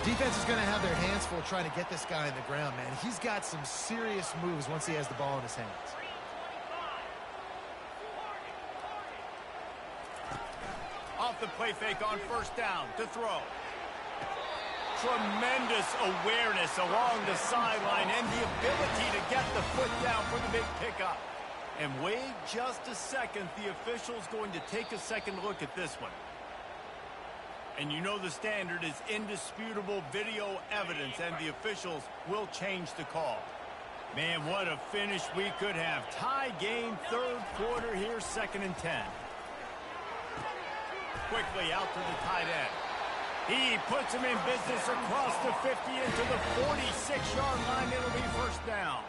B: Defense is going to have their hands full trying to get this guy in the ground, man. He's got some serious moves once he has the ball in his hands.
A: Off the play fake on first down to throw. Tremendous awareness along the sideline and the ability to get the foot down for the big pickup. And wait just a second, the official's going to take a second look at this one. And you know the standard is indisputable video evidence, and the officials will change the call. Man, what a finish we could have. Tie game, 3rd quarter here, 2nd and 10. Quickly out to the tight end. He puts him in business across the 50 into the 46-yard line. It'll be first down.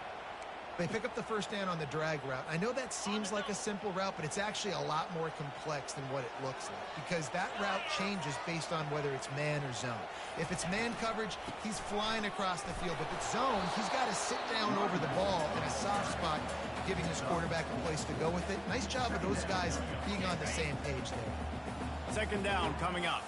B: They pick up the first down on the drag route. I know that seems like a simple route, but it's actually a lot more complex than what it looks like, because that route changes based on whether it's man or zone. If it's man coverage, he's flying across the field. But if it's zone, he's got to sit down over the ball in a soft spot, giving his quarterback a place to go with it. Nice job of those guys being on the same page there.
A: 2nd down coming up.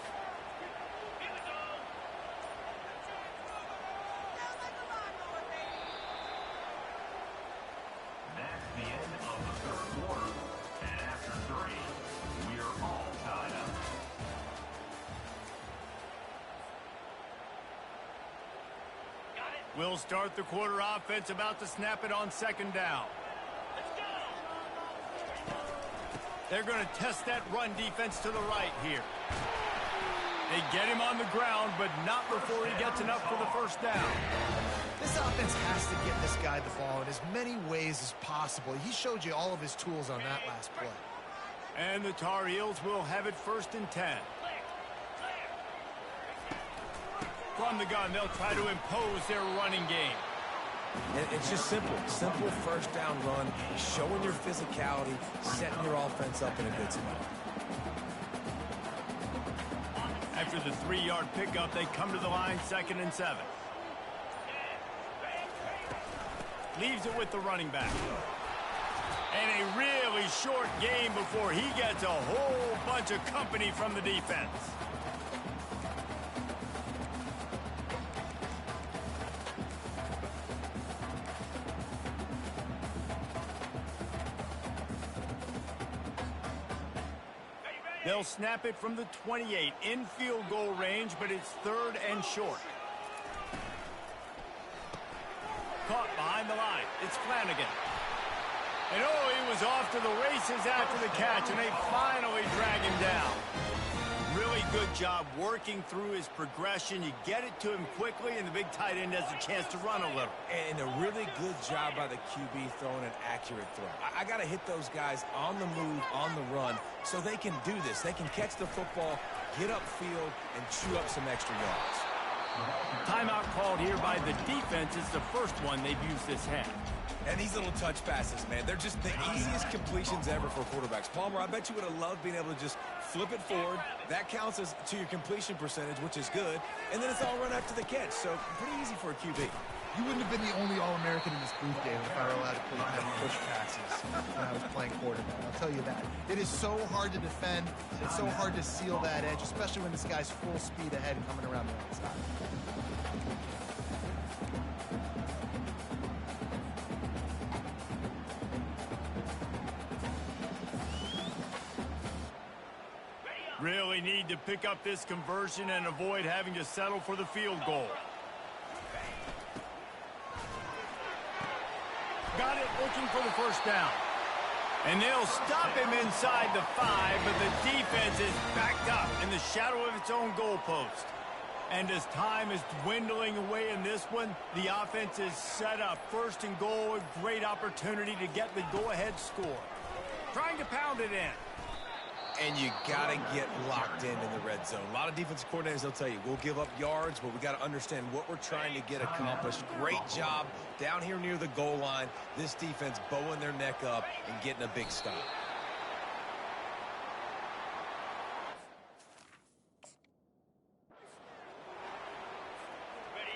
A: We'll start the quarter offense, about to snap it on 2nd down. They're going to test that run defense to the right here. They get him on the ground, but not before he gets enough for the first down.
B: This offense has to get this guy the ball in as many ways as possible. He showed you all of his tools on that last play.
A: And the Tar Heels will have it 1st and 10. From the gun, they'll try to impose their running game.
C: And it's just simple. Simple first down run, showing your physicality, setting your offense up in a good spot.
A: After the 3-yard pickup, they come to the line 2nd and 7. Leaves it with the running back. And a really short game before he gets a whole bunch of company from the defense. They'll snap it from the 28 in field goal range, but it's 3rd and short. Caught behind the line. It's Flanagan. And oh, he was off to the races after the catch, and they finally drag him down. Really good job working through his progression. You get it to him quickly, and the big tight end has a chance to run a little.
C: And a really good job by the QB throwing an accurate throw. I got to hit those guys on the move, on the run, so they can do this. They can catch the football, get upfield, and chew up some extra yards.
A: Timeout called here by the defense. It's the first one they've used this half.
C: And these little touch passes, man, they're just the easiest completions ever for quarterbacks. Palmer, I bet you would have loved being able to just flip it forward. That counts as to your completion percentage, which is good. And then it's all run after the catch, so pretty easy for a QB.
B: You wouldn't have been the only All-American in this booth, David, if I were allowed to play heavy push passes when I was playing quarterback. I'll tell you that. It is so hard to defend. It's so hard to seal that edge, especially when this guy's full speed ahead and coming around the outside.
A: Really need to pick up this conversion and avoid having to settle for the field goal. Got it, looking for the first down. And they'll stop him inside the 5, but the defense is backed up in the shadow of its own goalpost. And as time is dwindling away in this one, the offense is set up. 1st and goal, a great opportunity to get the go-ahead score. Trying to pound it in.
C: And you got to get locked in the red zone. A lot of defensive coordinators, they'll tell you, we'll give up yards, but we got to understand what we're trying to get accomplished. Great job down here near the goal line. This defense bowing their neck up and getting a big stop.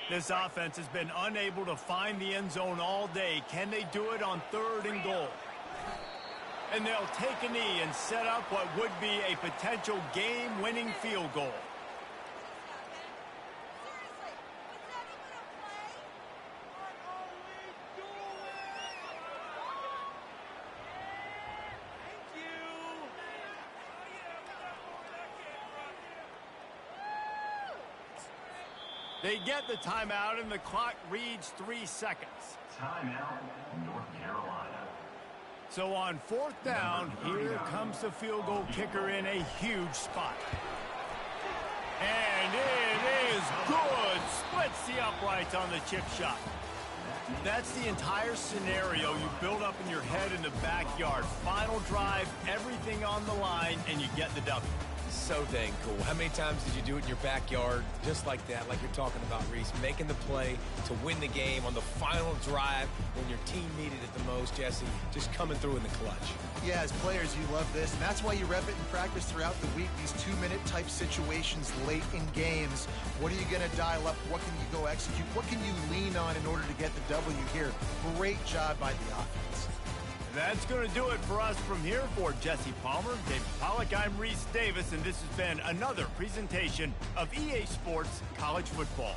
A: This offense has been unable to find the end zone all day. Can they do it on 3rd and goal? And they'll take a knee and set up what would be a potential game-winning field goal. They get the timeout, and the clock reads 3 seconds.
D: Timeout, North Carolina.
A: So on 4th down, here comes the field goal kicker in a huge spot. And it is good. Splits the uprights on the chip shot. That's the entire scenario you build up in your head in the backyard. Final drive, everything on the line, and you get the W.
C: So dang cool. How many times did you do it in your backyard just like that, like you're talking about, Reese, making the play to win the game on the final drive when your team needed it the most, Jesse, just coming through in the clutch.
B: Yeah, as players, you love this, and that's why you rep it in practice throughout the week, these 2-minute type situations late in games. What are you going to dial up? What can you go execute? What can you lean on in order to get the W here? Great job by the offense.
A: That's going to do it for us from here. For Jesse Palmer, David Pollack, I'm Reese Davis, and this has been another presentation of EA Sports College Football.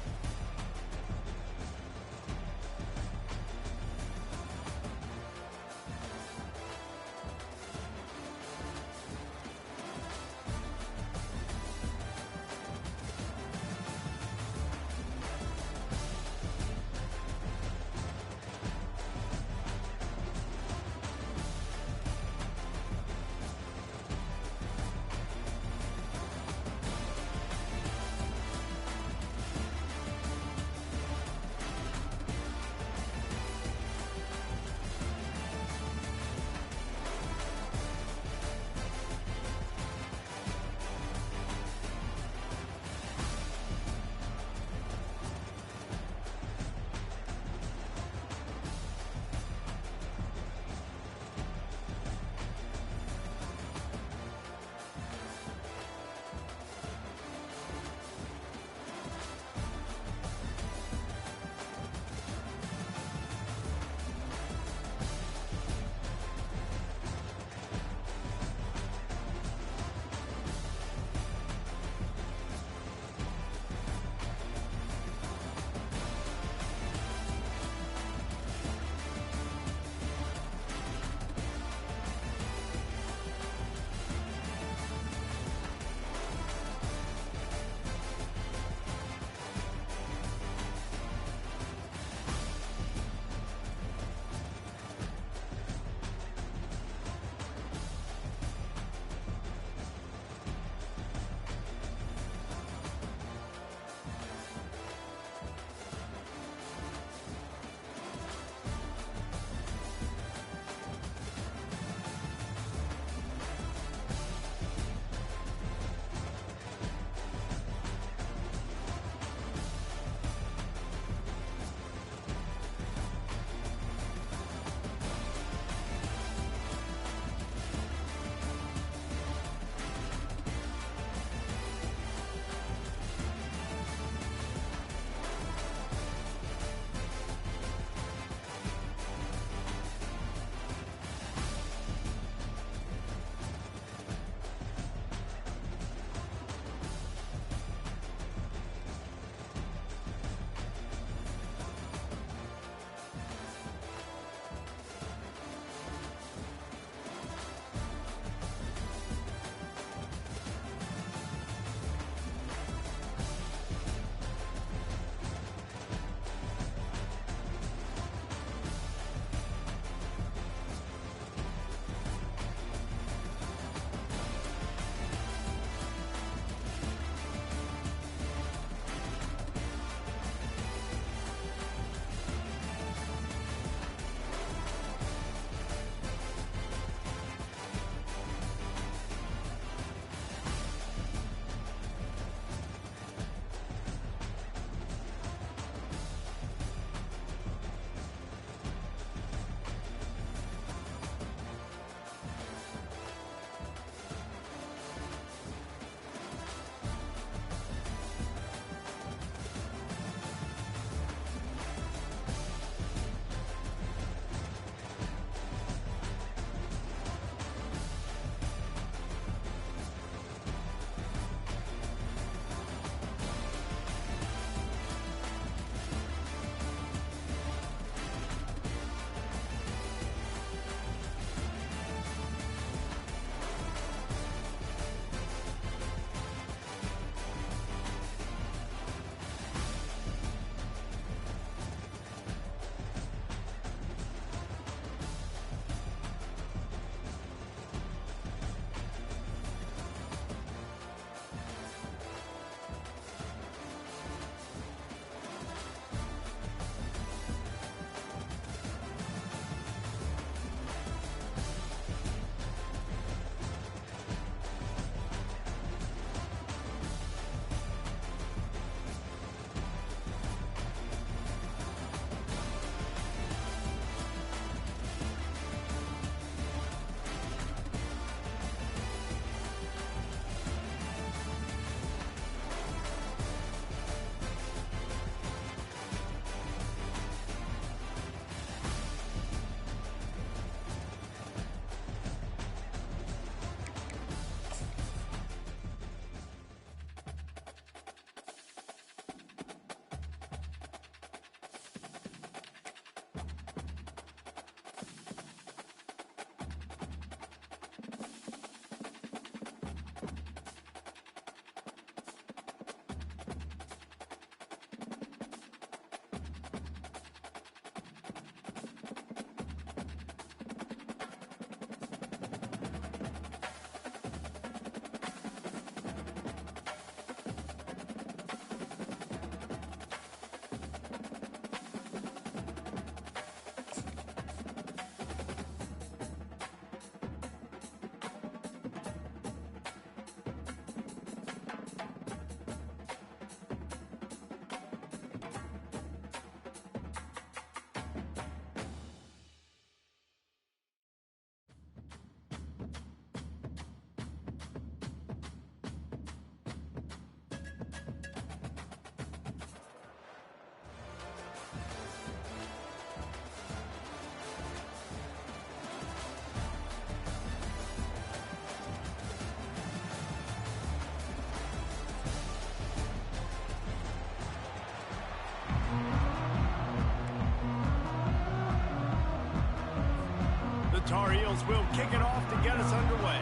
A: the Tar Heels will kick it off to get us underway.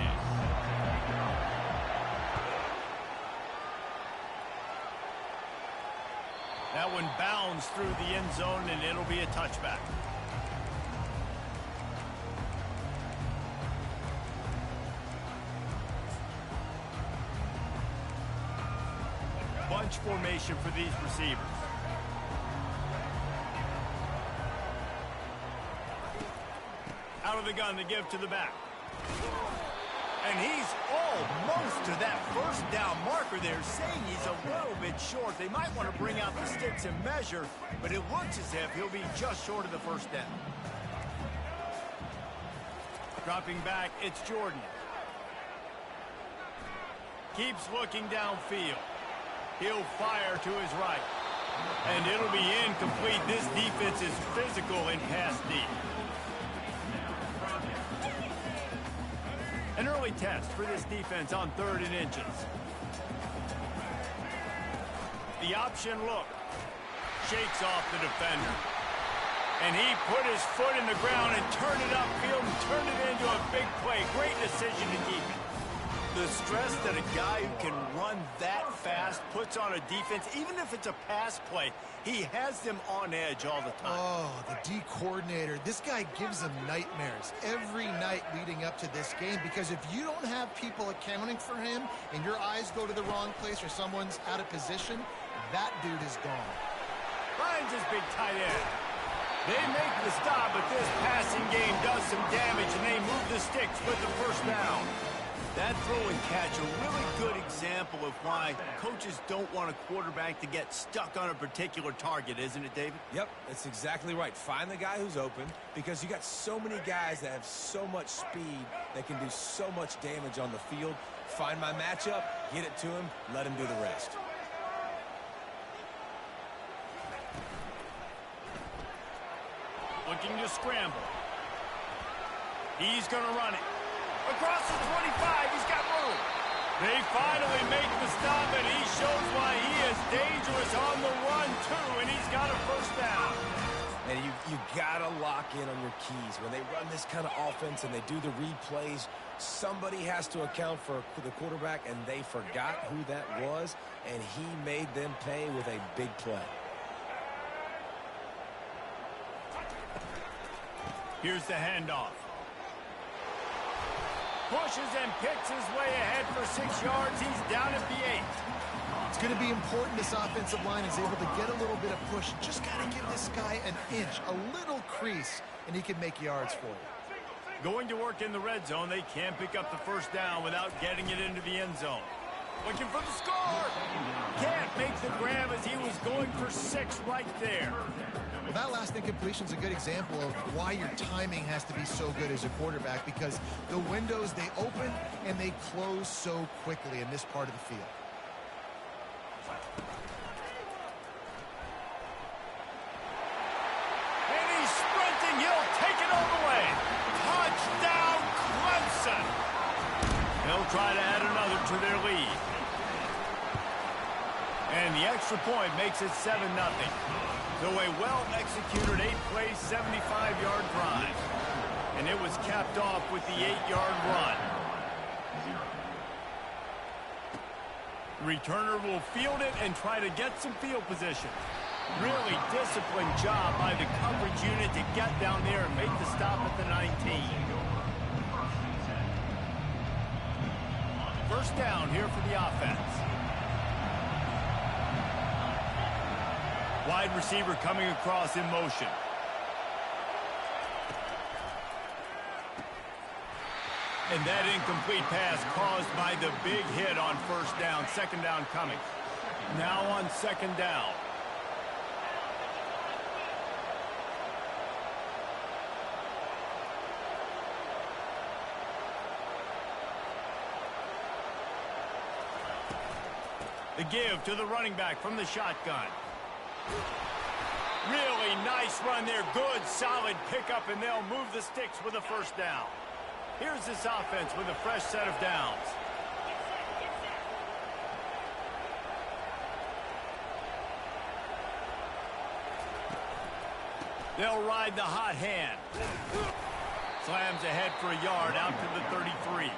A: That one bounds through the end zone, and it'll be a touchback. Bunch formation for these receivers. Out of the gun to give to the back. And he's almost to that first down marker there, saying he's a little bit short. They might want to bring out the sticks and measure, but it looks as if he'll be just short of the first down. Dropping back, it's Jordan. Keeps looking downfield. He'll fire to his right. And it'll be incomplete. This defense is physical in pass deep. An early test for this defense on 3rd and inches. The option look. Shakes off the defender. And he put his foot in the ground and turned it upfield and turned it into a big play. Great decision to keep it. The stress that a guy who can run that fast puts on a defense, even if it's a pass play, he has them on edge all the time.
B: Oh, the D coordinator. This guy gives them nightmares every night leading up to this game, because if you don't have people accounting for him and your eyes go to the wrong place or someone's out of position, that dude is gone.
A: Finds his big tight end. They make the stop, but this passing game does some damage, and they move the sticks with the first down. That throw and catch, a really good example of why coaches don't want a quarterback to get stuck on a particular target, isn't it, David?
C: Yep, that's exactly right. Find the guy who's open, because you got so many guys that have so much speed that can do so much damage on the field. Find my matchup, get it to him, let him do the rest.
A: Looking to scramble. He's going to run it. Across the 25, he's got room. They finally make the stop, and he shows why he is dangerous on the run, too, and he's got a first down.
C: And you got to lock in on your keys. When they run this kind of offense and they do the replays, somebody has to account for the quarterback, and they forgot who that was, and he made them pay with a big play.
A: Here's the handoff. Pushes and picks his way ahead for 6 yards. He's down at the 8.
B: It's going to be important this offensive line is able to get a little bit of push. Just got to give this guy an inch, a little crease, and he can make yards for you.
A: Going to work in the red zone. They can't pick up the first down without getting it into the end zone. Looking for the score. Can't make the grab as he was going for 6 right there.
B: Well, that last incompletion is a good example of why your timing has to be so good as a quarterback, because the windows, they open and they close so quickly in this part of the field.
A: And he's sprinting. He'll take it all the way. Touchdown, Clemson. They'll try to add another to their lead. And the extra point makes it 7-0. So a well-executed 8-play, 75-yard drive. And it was capped off with the 8-yard run. Returner will field it and try to get some field position. Really disciplined job by the coverage unit to get down there and make the stop at the 19. First down here for the offense. Wide receiver coming across in motion. And that incomplete pass caused by the big hit on first down. Second down coming. Now on second down. The give to the running back from the shotgun. Really nice run there. Good, solid pickup, and they'll move the sticks with a first down. Here's this offense with a fresh set of downs. They'll ride the hot hand. Slams ahead for a yard out to the 33.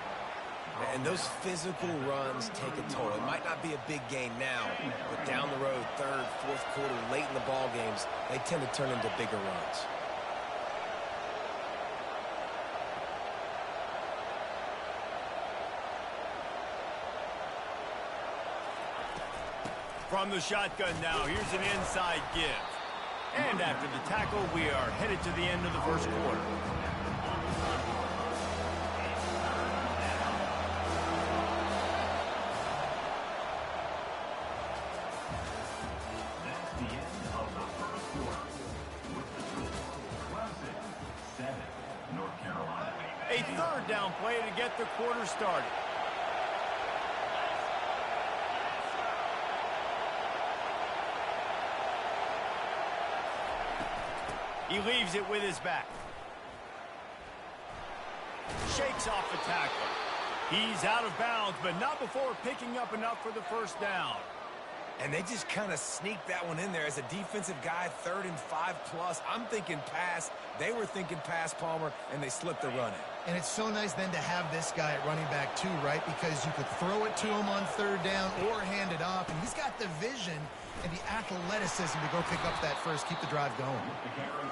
C: And those physical runs take a toll. It might not be a big gain now, but down the road, third, fourth quarter, late in the ball games, they tend to turn into bigger runs.
A: From the shotgun now, here's an inside give. And after the tackle, we are headed to the end of the first quarter.
D: That's the end of the first quarter. With the score, Clemson 7, North Carolina.
A: A third down play to get the quarter started. He leaves it with his back. Shakes off the tackle. He's out of bounds, but not before picking up enough for the first down.
C: And they just kind of sneaked that one in there as a defensive guy, 3rd and 5+. I'm thinking pass. They were thinking pass, Palmer, and they slipped the run in.
B: And it's so nice then to have this guy at running back too, right? Because you could throw it to him on 3rd down or hand it off. And he's got the vision and the athleticism to go pick up that first, keep the drive going.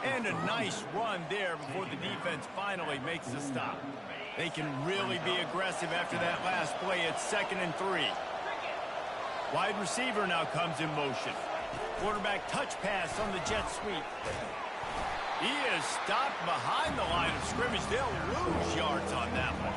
A: And a nice run there before the defense finally makes the stop. They can really be aggressive after that last play. It's 2nd and 3. Wide receiver now comes in motion. Quarterback touch pass on the jet sweep. He is stopped behind the line of scrimmage. They'll lose yards on that one.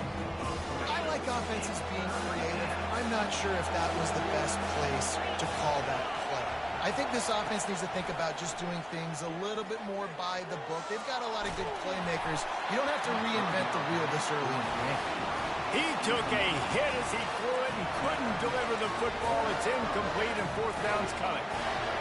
B: I like offenses being creative. I'm not sure if that was the best place to call that play. I think this offense needs to think about just doing things a little bit more by the book. They've got a lot of good playmakers. You don't have to reinvent the wheel this early in the game.
A: He took a hit as he threw it and couldn't deliver the football. It's incomplete and 4th down's coming.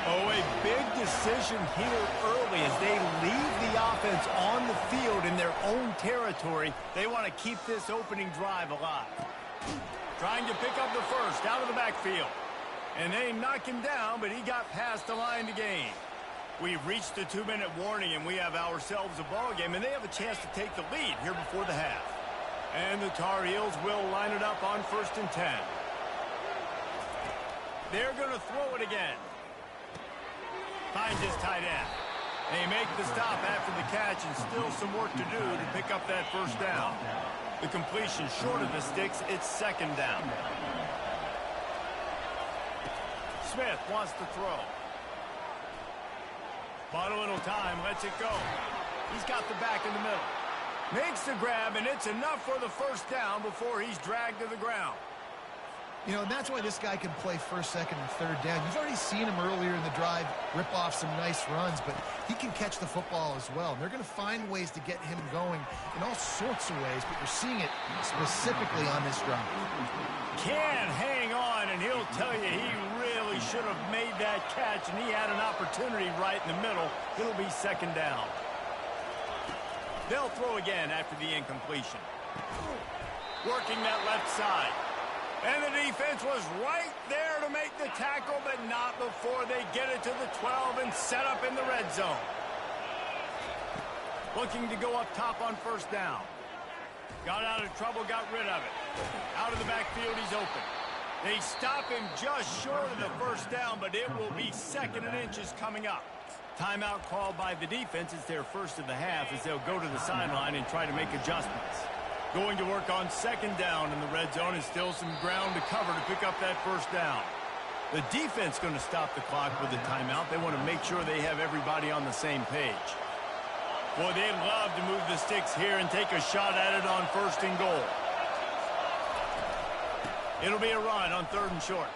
A: Oh, a big decision here early as they leave the offense on the field in their own territory. They want to keep this opening drive alive. Trying to pick up the first out of the backfield. And they knock him down, but he got past the line to gain. We've reached the 2-minute warning, and we have ourselves a ball game, and they have a chance to take the lead here before the half. And the Tar Heels will line it up on 1st and 10. They're going to throw it again. Finds his tight end. They make the stop after the catch and still some work to do to pick up that first down. The completion short of the sticks, it's 2nd down. Smith wants to throw. Bought a little time, lets it go. He's got the back in the middle. Makes the grab, and it's enough for the first down before he's dragged to the ground.
B: You know, and that's why this guy can play 1st, 2nd, and 3rd down. You've already seen him earlier in the drive rip off some nice runs, but he can catch the football as well. And they're going to find ways to get him going in all sorts of ways, but you're seeing it specifically on this drive.
A: Can hang on, and he'll tell you he really should have made that catch, and he had an opportunity right in the middle. It'll be 2nd down. They'll throw again after the incompletion. Working that left side. And the defense was right there to make the tackle, but not before they get it to the 12 and set up in the red zone. Looking to go up top on 1st down. Got out of trouble, got rid of it. Out of the backfield, he's open. They stop him just short of the first down, but it will be 2nd and inches coming up. Timeout called by the defense. It's their first of the half as they'll go to the sideline and try to make adjustments. Going to work on 2nd down in the red zone and still some ground to cover to pick up that first down. The defense going to stop the clock with a timeout. They want to make sure they have everybody on the same page. Boy, they'd love to move the sticks here and take a shot at it on 1st and goal. It'll be a run on 3rd and short.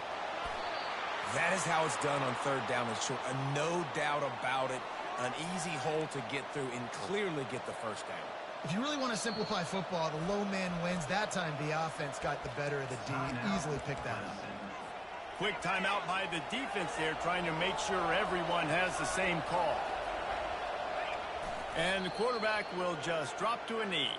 C: That is how it's done on 3rd down and short. No doubt about it. An easy hole to get through and clearly get the first down.
B: If you really want to simplify football, the low man wins. That time the offense got the better of the D. Easily picked that up.
A: Quick timeout by the defense there, trying to make sure everyone has the same call. And the quarterback will just drop to a knee.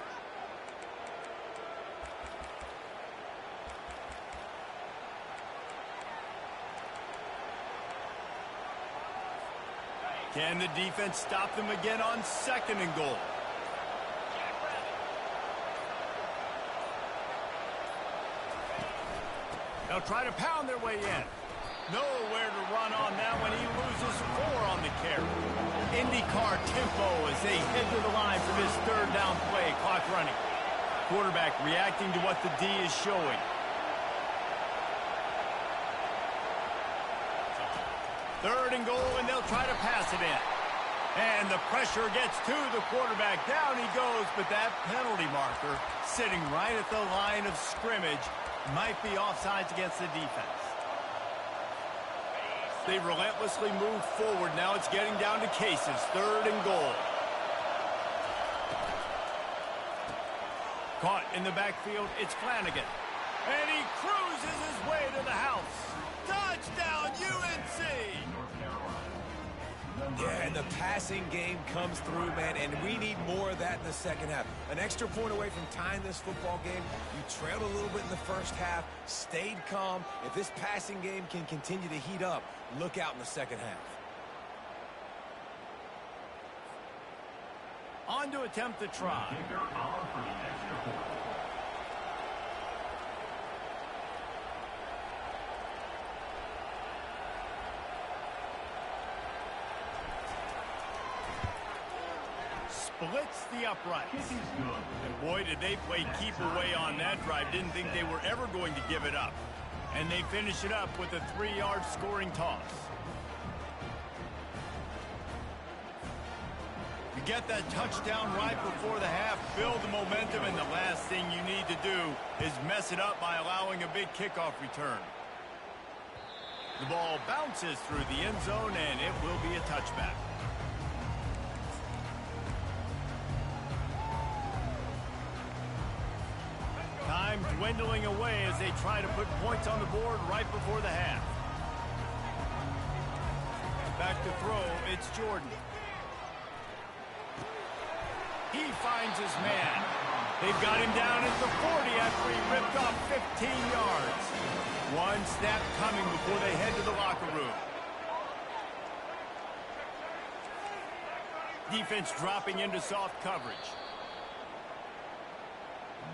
A: Can the defense stop them again on 2nd and goal? They'll try to pound their way in. Nowhere to run on that when he loses 4 on the carry. IndyCar tempo as they head to the line for this third down play. Clock running. Quarterback reacting to what the D is showing. Third and goal, and they'll try to pass it in. And the pressure gets to the quarterback. Down he goes, but that penalty marker sitting right at the line of scrimmage might be offsides against the defense. They relentlessly move forward. Now it's getting down to cases. Third and goal. Caught in the backfield, it's Flanagan. And he cruises his way to the house. Touchdown, UNC!
C: Yeah, and the passing game comes through, man, and we need more of that in the second half. An extra point away from tying this football game. You trailed a little bit in the first half, stayed calm. If this passing game can continue to heat up, look out in the second half.
A: On to attempt the try. Splits the uprights. And boy, did they play keep away on that drive. Didn't think they were ever going to give it up. And they finish it up with a 3-yard scoring toss. You get that touchdown right before the half, build the momentum, and the last thing you need to do is mess it up by allowing a big kickoff return. The ball bounces through the end zone, and it will be a touchback. Time dwindling away as they try to put points on the board right before the half. Back to throw, it's Jordan. He finds his man. They've got him down at the 40 after he ripped off 15 yards. One snap coming before they head to the locker room. Defense dropping into soft coverage.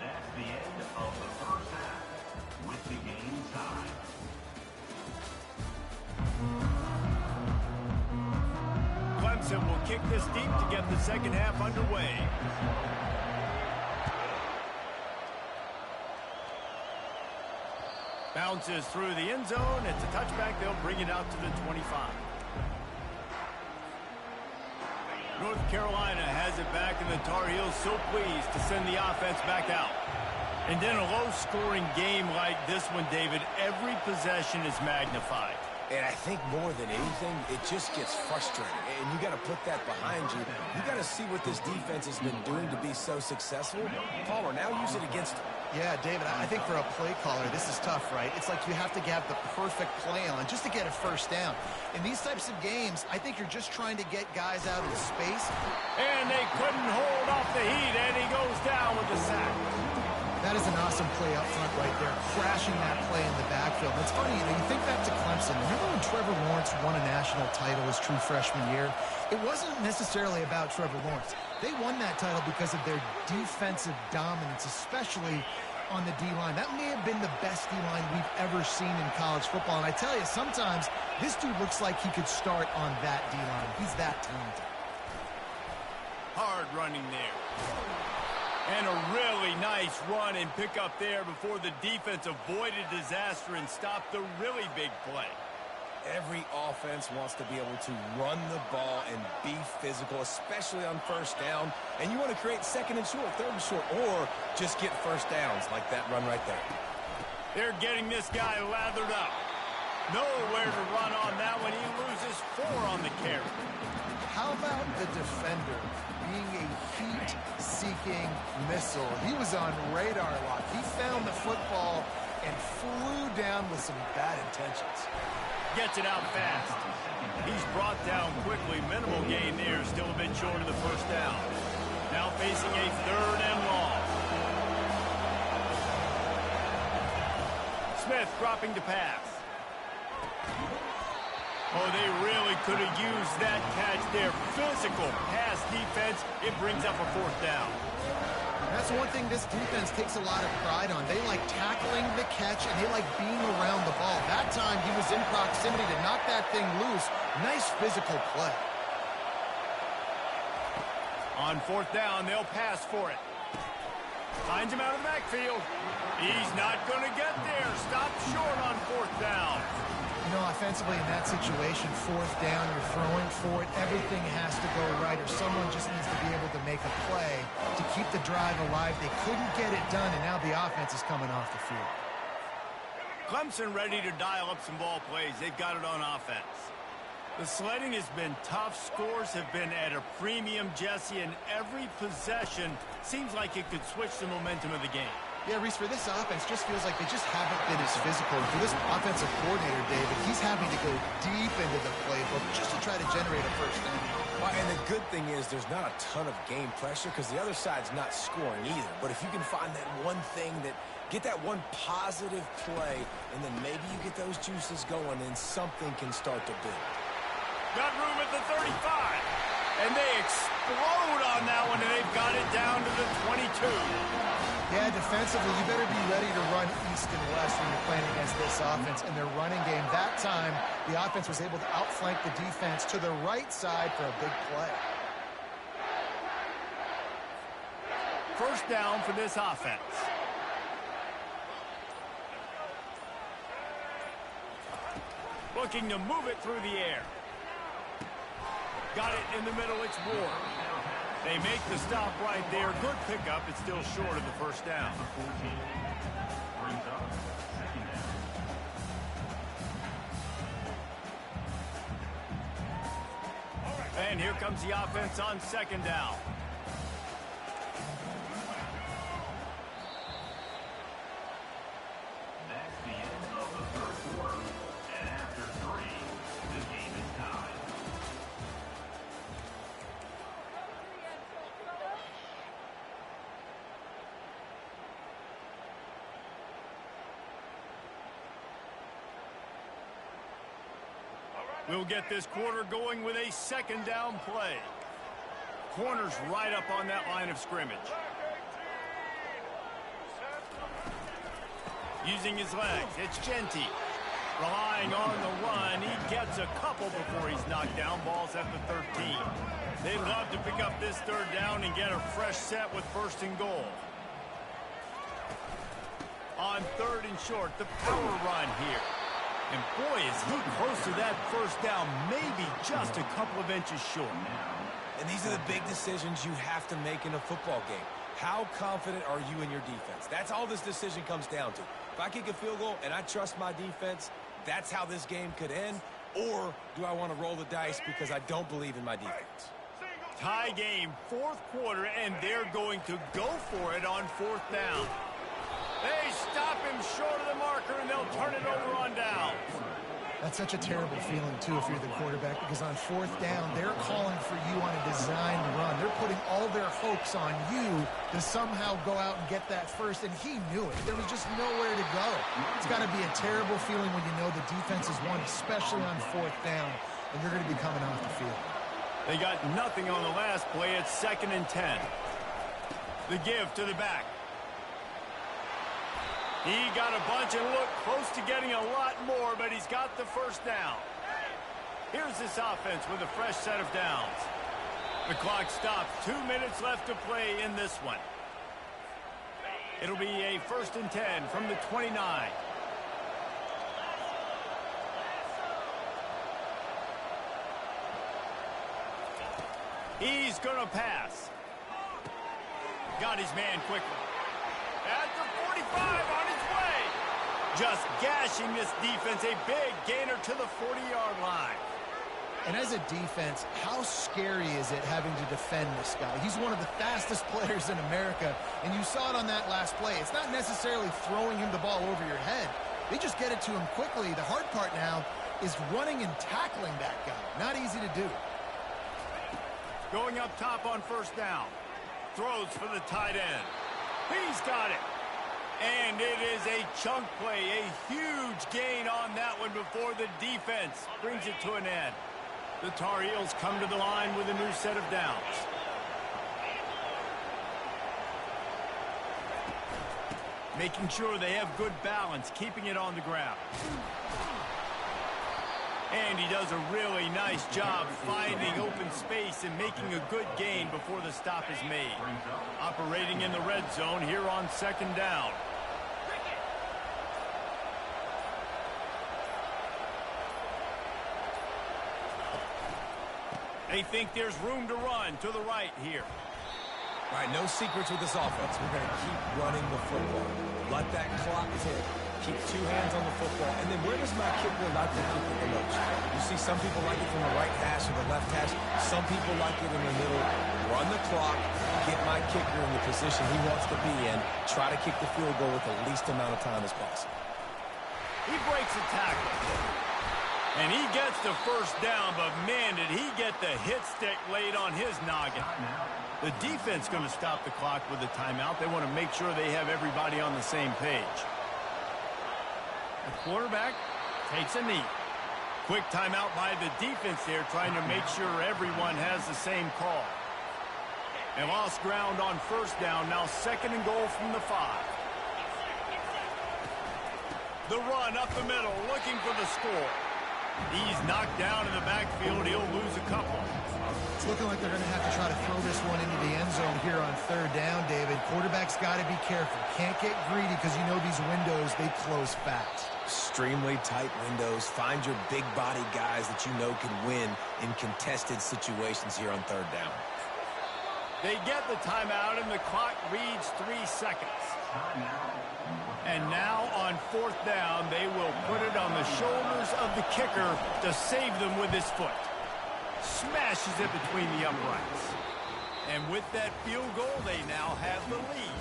D: That's the end of the first half with the game tied.
A: Clemson will kick this deep to get the second half underway. Bounces through the end zone. It's a touchback. They'll bring it out to the 25. North Carolina has it back, and the Tar Heels so pleased to send the offense back out. And in a low-scoring game like this one, David, every possession is magnified.
C: And I think more than anything, it just gets frustrating. And you got to put that behind you. You got to see what this defense has been doing to be so successful. Palmer, now use it against them.
B: Yeah, David, I think for a play caller, this is tough, right? It's like you have to have the perfect play on just to get a first down. In these types of games, I think you're just trying to get guys out of space.
A: And they couldn't hold off the heat, and he goes down with the sack.
B: That is an awesome play up front right there, crashing that play in the backfield. It's funny, you think back to Clemson. Remember when Trevor Lawrence won a national title his true freshman year? It wasn't necessarily about Trevor Lawrence. They won that title because of their defensive dominance, especially on the D-line. That may have been the best D-line we've ever seen in college football. And I tell you, sometimes this dude looks like he could start on that D-line. He's that talented.
A: Hard running there. And a really nice run and pick up there before the defense avoided disaster and stopped the really big play.
C: Every offense wants to be able to run the ball and be physical, especially on first down. And you want to create second and short, third and short, or just get first downs like that run right there.
A: They're getting this guy lathered up. Nowhere to run on that when he loses 4 on the carry.
B: How about the defender being a heat-seeking missile? He was on radar lock. He found the football and flew down with some bad intentions.
A: Gets it out fast. He's brought down quickly. Minimal gain there. Still a bit short of the first down. Now facing a 3rd and long. Smith dropping to pass. Oh, they really could have used that catch there. Physical pass defense. It brings up a 4th down.
B: That's one thing this defense takes a lot of pride on. They like tackling the catch, and they like being around the ball. That time, he was in proximity to knock that thing loose. Nice physical play.
A: On fourth down, they'll pass for it. Finds him out of the backfield. He's not going to get there. Stop short on fourth down.
B: You know, offensively in that situation, fourth down, you're throwing for it. Everything has to go right, or someone just needs to be able to make a play to keep the drive alive. They couldn't get it done, and now the offense is coming off the field.
A: Clemson ready to dial up some ball plays. They've got it on offense. The sledding has been tough. Scores have been at a premium, Jesse, and every possession seems like it could switch the momentum of the game.
B: Yeah, Reese, for this offense, just feels like they just haven't been as physical. For this offensive coordinator, David, he's having to go deep into the playbook just to try to generate a first down.
C: Well, and the good thing is there's not a ton of game pressure because the other side's not scoring either. But if you can find that one thing that get that one positive play, and then maybe you get those juices going, then something can start to build.
A: Got room at the 35. And they explode on that one, and they've got it down to the 22.
B: Yeah, defensively, you better be ready to run east and west when you're playing against this offense and their running game. That time, the offense was able to outflank the defense to the right side for a big play.
A: First down for this offense. Looking to move it through the air. Got it in the middle, it's Ward. They make the stop right there. Good pickup. It's still short of the first down. And here comes the offense on second down.
D: That's the end of the third quarter. And after 3, the game is tied.
A: We'll get this quarter going with a second down play. Corner's right up on that line of scrimmage. Using his legs, it's Genty. Relying on the run, he gets a couple before he's knocked down. Ball's at the 13. They'd love to pick up this third down and get a fresh set with first and goal. On third and short, the power run here. And boy, is he close to that first down, maybe just a couple of inches short.
C: And these are the big decisions you have to make in a football game. How confident are you in your defense? That's all this decision comes down to. If I kick a field goal and I trust my defense, that's how this game could end. Or do I want to roll the dice because I don't believe in my defense?
A: Tie game, fourth quarter, and they're going to go for it on fourth down. They stop him short of the marker, and they'll turn it over on downs.
B: That's such a terrible feeling, too, if you're the quarterback, because on fourth down, they're calling for you on a designed run. They're putting all their hopes on you to somehow go out and get that first, and he knew it. There was just nowhere to go. It's got to be a terrible feeling when you know the defense is won, especially on fourth down, and you're going to be coming off the field.
A: They got nothing on the last play. It's 2nd and 10. The give to the back. He got a bunch and looked close to getting a lot more, but he's got the first down. Here's this offense with a fresh set of downs. The clock stops. 2 minutes left to play in this one. It'll be a 1st and 10 from the 29. He's going to pass. Got his man quickly. At the 45 on his way. Just gashing this defense. A big gainer to the 40-yard line.
B: And as a defense, how scary is it having to defend this guy? He's one of the fastest players in America, and you saw it on that last play. It's not necessarily throwing him the ball over your head. They just get it to him quickly. The hard part now is running and tackling that guy. Not easy to do.
A: Going up top on first down. Throws for the tight end. He's got it. And it is a chunk play. A huge gain on that one before the defense brings it to an end. The Tar Heels come to the line with a new set of downs. making sure they have good balance, keeping it on the ground. And he does a really nice job finding open space and making a good gain before the stop is made. Operating in the red zone here on 2nd down. They think there's room to run to the right here.
C: All right, no secrets with this offense. We're going to keep running the football. Let that clock tick. Keep 2 hands on the football. And then where does my kicker like to kick it the most? You see some people like it from the right hash or the left hash. Some people like it in the middle. Run the clock. Get my kicker in the position he wants to be in. Try to kick the field goal with the least amount of time as possible.
A: He breaks a tackle. And he gets the first down, but man, did he get the hit stick laid on his noggin. The defense going to stop the clock with a timeout. They want to make sure they have everybody on the same page. The quarterback takes a knee. Quick timeout by the defense there, trying to make sure everyone has the same call. They lost ground on 1st down, now 2nd and goal from the 5. The run up the middle, looking for the score. He's knocked down in the backfield. He'll lose a couple.
B: It's looking like they're going to have to try to throw this one into the end zone here on 3rd down, David. Quarterback's got to be careful. Can't get greedy because you know these windows, they close fast.
C: Extremely tight windows. Find your big body guys that you know can win in contested situations here on 3rd down.
A: They get the timeout, and the clock reads 3 seconds. And now on 4th down, they will put it on the shoulders of the kicker to save them with his foot. Smashes it between the uprights. And with that field goal, they now have the lead.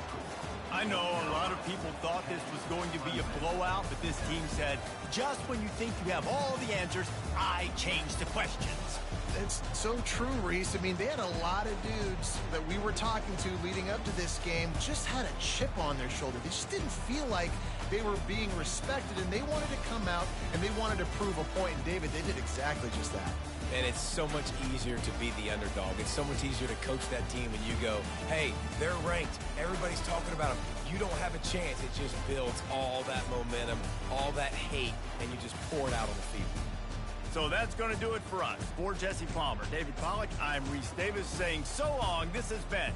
A: I know a lot of people thought this was going to be a blowout, but this team said, just when you think you have all the answers, I change the questions.
B: It's so true, Reese. I mean, they had a lot of dudes that we were talking to leading up to this game just had a chip on their shoulder. They just didn't feel like they were being respected, and they wanted to come out, and they wanted to prove a point. And, David, they did exactly just that.
C: And it's so much easier to be the underdog. It's so much easier to coach that team when you go, hey, they're ranked. Everybody's talking about them. You don't have a chance. It just builds all that momentum, all that hate, and you just pour it out on the field.
A: So that's going to do it for us. For Jesse Palmer, David Pollack, I'm Reese Davis saying so long. This has been